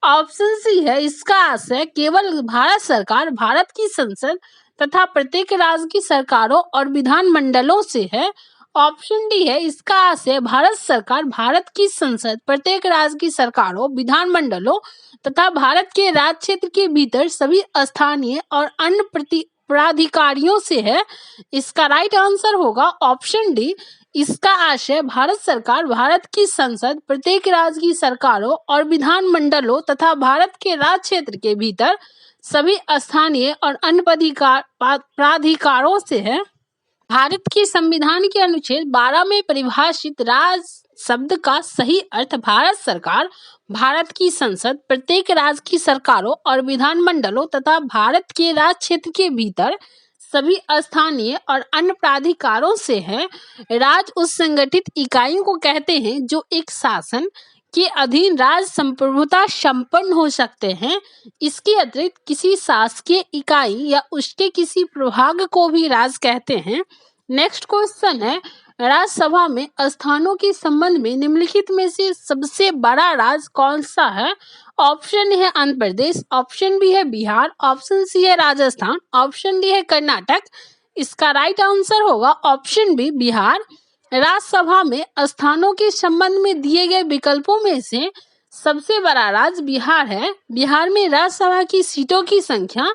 ऑप्शन सी है, इसका आशय केवल भारत सरकार, भारत की संसद तथा प्रत्येक राज्य की सरकारों और विधानमंडलों से है। ऑप्शन डी है, इसका आशय भारत सरकार, भारत की संसद, प्रत्येक राज्य की सरकारों, विधानमंडलों तथा भारत के राज्य क्षेत्र के भीतर सभी स्थानीय और अन्य प्राधिकारियों से है। इसका राइट आंसर होगा ऑप्शन डी, इसका आशय भारत सरकार, भारत की संसद, प्रत्येक राज्य की सरकारों और विधानमंडलों तथा भारत के राज्य क्षेत्र के भीतर सभी स्थानीय और अन्य प्राधिकारों से है। भारत के संविधान के अनुच्छेद 12 में परिभाषित राज्य शब्द का सही अर्थ भारत सरकार, भारत की संसद, प्रत्येक राज्य की सरकारों और विधानमंडलों तथा भारत के राज्य क्षेत्र के भीतर सभी स्थानीय और अन्य प्राधिकारों से है। राज्य उस संगठित इकाइयों को कहते हैं जो एक शासन के अधीन राज्य संप्रभुता संपन्न हो सकते हैं। इसके अतिरिक्त किसी शासकीय इकाई या उसके किसी प्रभाग को भी राज्य कहते हैं। नेक्स्ट क्वेश्चन है, राज्यसभा में स्थानों के संबंध में निम्नलिखित में से सबसे बड़ा राज्य कौन सा है? ऑप्शन है आंध्र प्रदेश, ऑप्शन बी है बिहार, ऑप्शन सी है राजस्थान, ऑप्शन डी है कर्नाटक। इसका राइट आंसर होगा ऑप्शन बी बिहार। राज्यसभा में स्थानों के संबंध में दिए गए विकल्पों में से सबसे बड़ा राज्य बिहार है। बिहार में राज्यसभा की सीटों की संख्या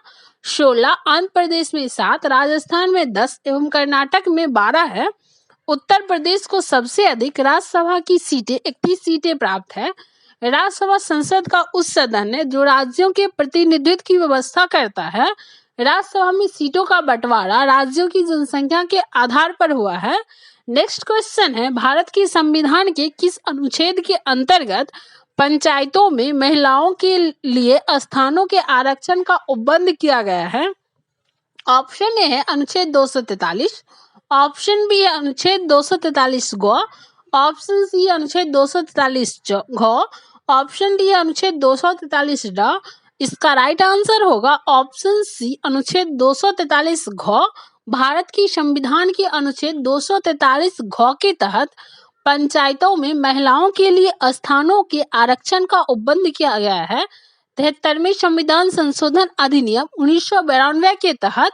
16, आंध्र प्रदेश में 7, राजस्थान में 10 एवं कर्नाटक में 12 है। उत्तर प्रदेश को सबसे अधिक राज्यसभा की सीटें 31 सीटें प्राप्त है। राज्यसभा संसद का उस सदन है जो राज्यों के प्रतिनिधित्व की व्यवस्था करता है। राज्यसभा में सीटों का बंटवारा राज्यों की जनसंख्या के आधार पर हुआ है। नेक्स्ट क्वेश्चन है, भारत के संविधान के किस अनुच्छेद के अंतर्गत पंचायतों में महिलाओं के लिए स्थानों के आरक्षण का उपबंध किया गया है? ऑप्शन ए है अनुच्छेद 243, ऑप्शन बी है अनुच्छेद 243 ग, ऑप्शन सी है अनुच्छेद 243 घ, ऑप्शन डी है अनुच्छेद 243 ड। इसका राइट आंसर होगा ऑप्शन सी, अनुच्छेद 243 घ। भारत की संविधान के अनुच्छेद 243 घ के तहत पंचायतों में महिलाओं के लिए स्थानों के आरक्षण का उपबंध किया गया है। 73वें संविधान संशोधन अधिनियम 1992 के तहत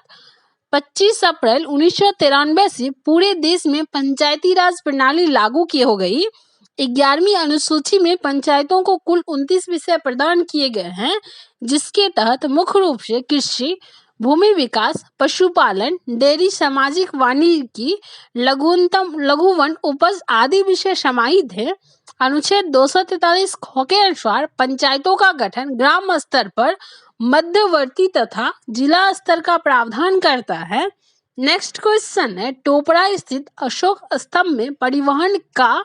25 अप्रैल 1993 से पूरे देश में पंचायती राज प्रणाली लागू की हो गई। 11वीं अनुसूची में पंचायतों को कुल 29 विषय प्रदान किए गए हैं, जिसके तहत मुख्य रूप से कृषि, भूमि विकास, पशुपालन, डेयरी, सामाजिक वानिकी, लघु वन उपज आदि विषय समाहित है। अनुच्छेद 243 ख के अनुसार पंचायतों का गठन ग्राम स्तर पर, मध्यवर्ती तथा जिला स्तर का प्रावधान करता है। नेक्स्ट क्वेश्चन है, टोपरा स्थित अशोक स्तंभ में परिवहन का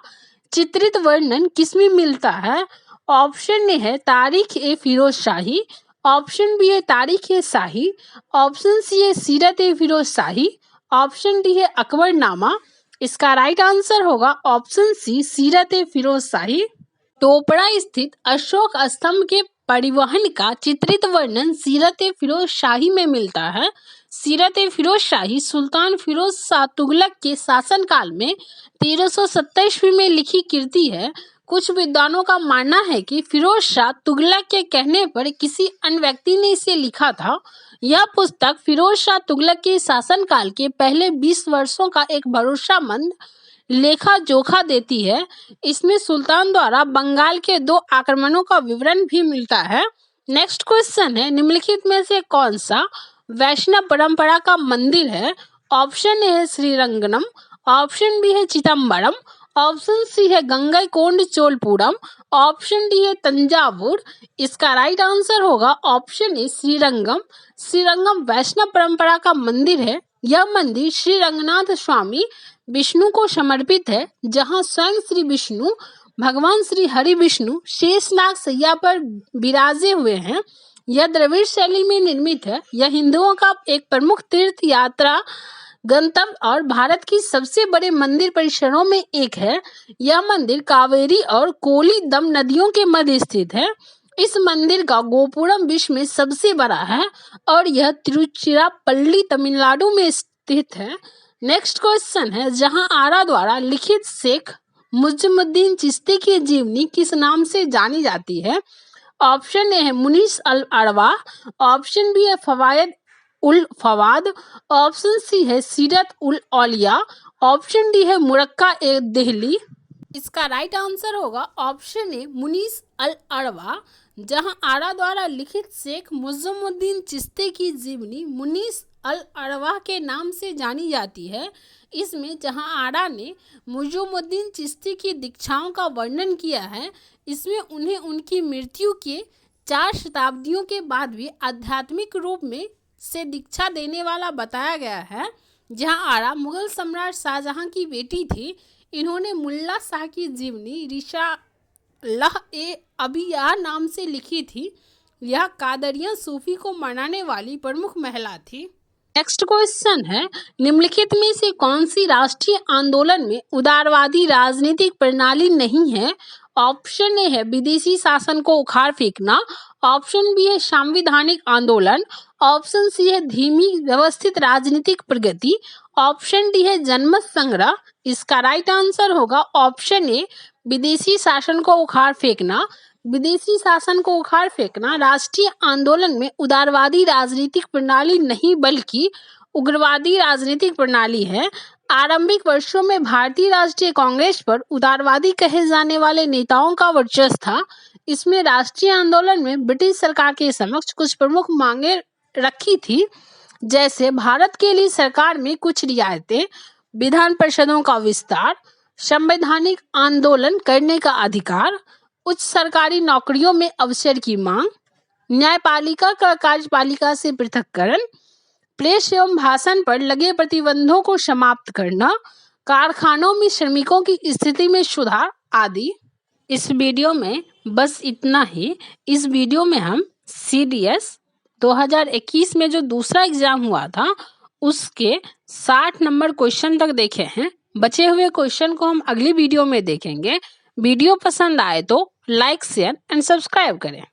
चित्रित वर्णन किसमें मिलता है? ऑप्शन ए है तारीख ए फिरोज शाही, ऑप्शन बी है तारीख ए शाही, ऑप्शन सी है सीरत ए फिरोज शाही, ऑप्शन डी है अकबरनामा। इसका राइट आंसर होगा ऑप्शन सी सीरत ए फिरोज शाही। टोपरा स्थित अशोक स्तंभ के परिवहन का चित्रित वर्णन सीरत ए फिरोज शाही में मिलता है। सीरत ए फिरोज शाही सुल्तान फिरोज शाह तुगलक के शासनकाल में 1327 ईस्वी में लिखी कृति है। कुछ विद्वानों का मानना है कि फिरोज शाह तुगलक के कहने पर किसी अन्य व्यक्ति ने इसे लिखा था। यह पुस्तक फिरोज शाह तुगलक के शासनकाल के पहले 20 वर्षों का एक भरोसेमंद लेखा जोखा देती है। इसमें सुल्तान द्वारा बंगाल के 2 आक्रमणों का विवरण भी मिलता है। नेक्स्ट क्वेश्चन है, निम्नलिखित में से कौन सा वैष्णव परंपरा का मंदिर है? ऑप्शन ए है श्रीरंगनम, ऑप्शन बी है चिदम्बरम, ऑप्शन सी है गंगईकोंड चोलपुरम, ऑप्शन डी है तंजावुर। इसका राइट आंसर होगा ऑप्शन ए श्रीरंगम। श्रीरंगम वैष्णव परंपरा का मंदिर है। यह मंदिर श्री रंगनाथ स्वामी विष्णु को समर्पित है, जहां स्वयं श्री विष्णु भगवान श्री हरि विष्णु शेषनाग सैया पर विराजे हुए हैं। यह द्रविड़ शैली में निर्मित है। यह हिंदुओं का एक प्रमुख तीर्थ यात्रा गंतव्य और भारत की सबसे बड़े मंदिर परिसरों में एक है। यह मंदिर कावेरी और कोलीदम नदियों के मध्य स्थित है। इस मंदिर का गोपुरम विश्व में सबसे बड़ा है और यह तिरुचिरापल्ली तमिलनाडु में स्थित है। नेक्स्ट क्वेश्चन है, जहां आरा द्वारा लिखित शेख मुज्जमुद्दीन चिश्ती की जीवनी किस नाम से जानी जाती है? ऑप्शन ए है मुनीस अल अरवा, ऑप्शन बी है फवायद उल फवाद, ऑप्शन सी है सीरत उल औलिया, ऑप्शन डी है मुरक्का ए देहली। इसका राइट आंसर होगा ऑप्शन ए मुनीस अल अरवा। जहां आरा द्वारा लिखित शेख मुज्जमुद्दीन चिश्ती की जीवनी मुनीस अल अरवा के नाम से जानी जाती है। इसमें जहां आरा ने मुज्जमुद्दीन चिश्ती की दीक्षाओं का वर्णन किया है, इसमें उन्हें उनकी मृत्यु के 4 शताब्दियों के बाद भी आध्यात्मिक रूप में से दीक्षा देने वाला बताया गया है। जहां आरा मुगल सम्राट शाहजहां की बेटी थी। इन्होंने मुल्ला शाह की जीवनी रिसालह ए अबिया नाम से लिखी थी। यह कादरिया सूफी को मनाने वाली प्रमुख महिला थी। नेक्स्ट क्वेश्चन है, निम्नलिखित में से कौन सी राष्ट्रीय आंदोलन में उदारवादी राजनीतिक प्रणाली नहीं है? ऑप्शन ए है विदेशी शासन को उखाड़ फेंकना, ऑप्शन बी है संवैधानिक आंदोलन, ऑप्शन सी है धीमी व्यवस्थित राजनीतिक प्रगति, ऑप्शन डी है जनमत संग्रह। इसका राइट आंसर होगा ऑप्शन ए विदेशी शासन को उखाड़ फेंकना। विदेशी शासन को उखाड़ फेंकना राष्ट्रीय आंदोलन में उदारवादी राजनीतिक प्रणाली नहीं बल्कि उग्रवादी राजनीतिक प्रणाली है। आरंभिक वर्षों में भारतीय राष्ट्रीय कांग्रेस पर उदारवादी कहे जाने वाले नेताओं का वर्चस्व था। इसमें राष्ट्रीय आंदोलन में ब्रिटिश सरकार के समक्ष कुछ प्रमुख मांगे रखी थी, जैसे भारत के लिए सरकार में कुछ रियायतें, विधान परिषदों का विस्तार, संवैधानिक आंदोलन करने का अधिकार, उच्च सरकारी नौकरियों में अवसर की मांग, न्यायपालिका का कार्यपालिका से पृथककरण, प्रेस एवं भाषण पर लगे प्रतिबंधों को समाप्त करना, कारखानों में श्रमिकों की स्थिति में सुधार आदि। इस वीडियो में बस इतना ही। इस वीडियो में हम CDS 2021 में जो दूसरा एग्जाम हुआ था उसके 60 नंबर क्वेश्चन तक देखे हैं। बचे हुए क्वेश्चन को हम अगली वीडियो में देखेंगे। वीडियो पसंद आए तो लाइक, शेयर एंड सब्सक्राइब करें।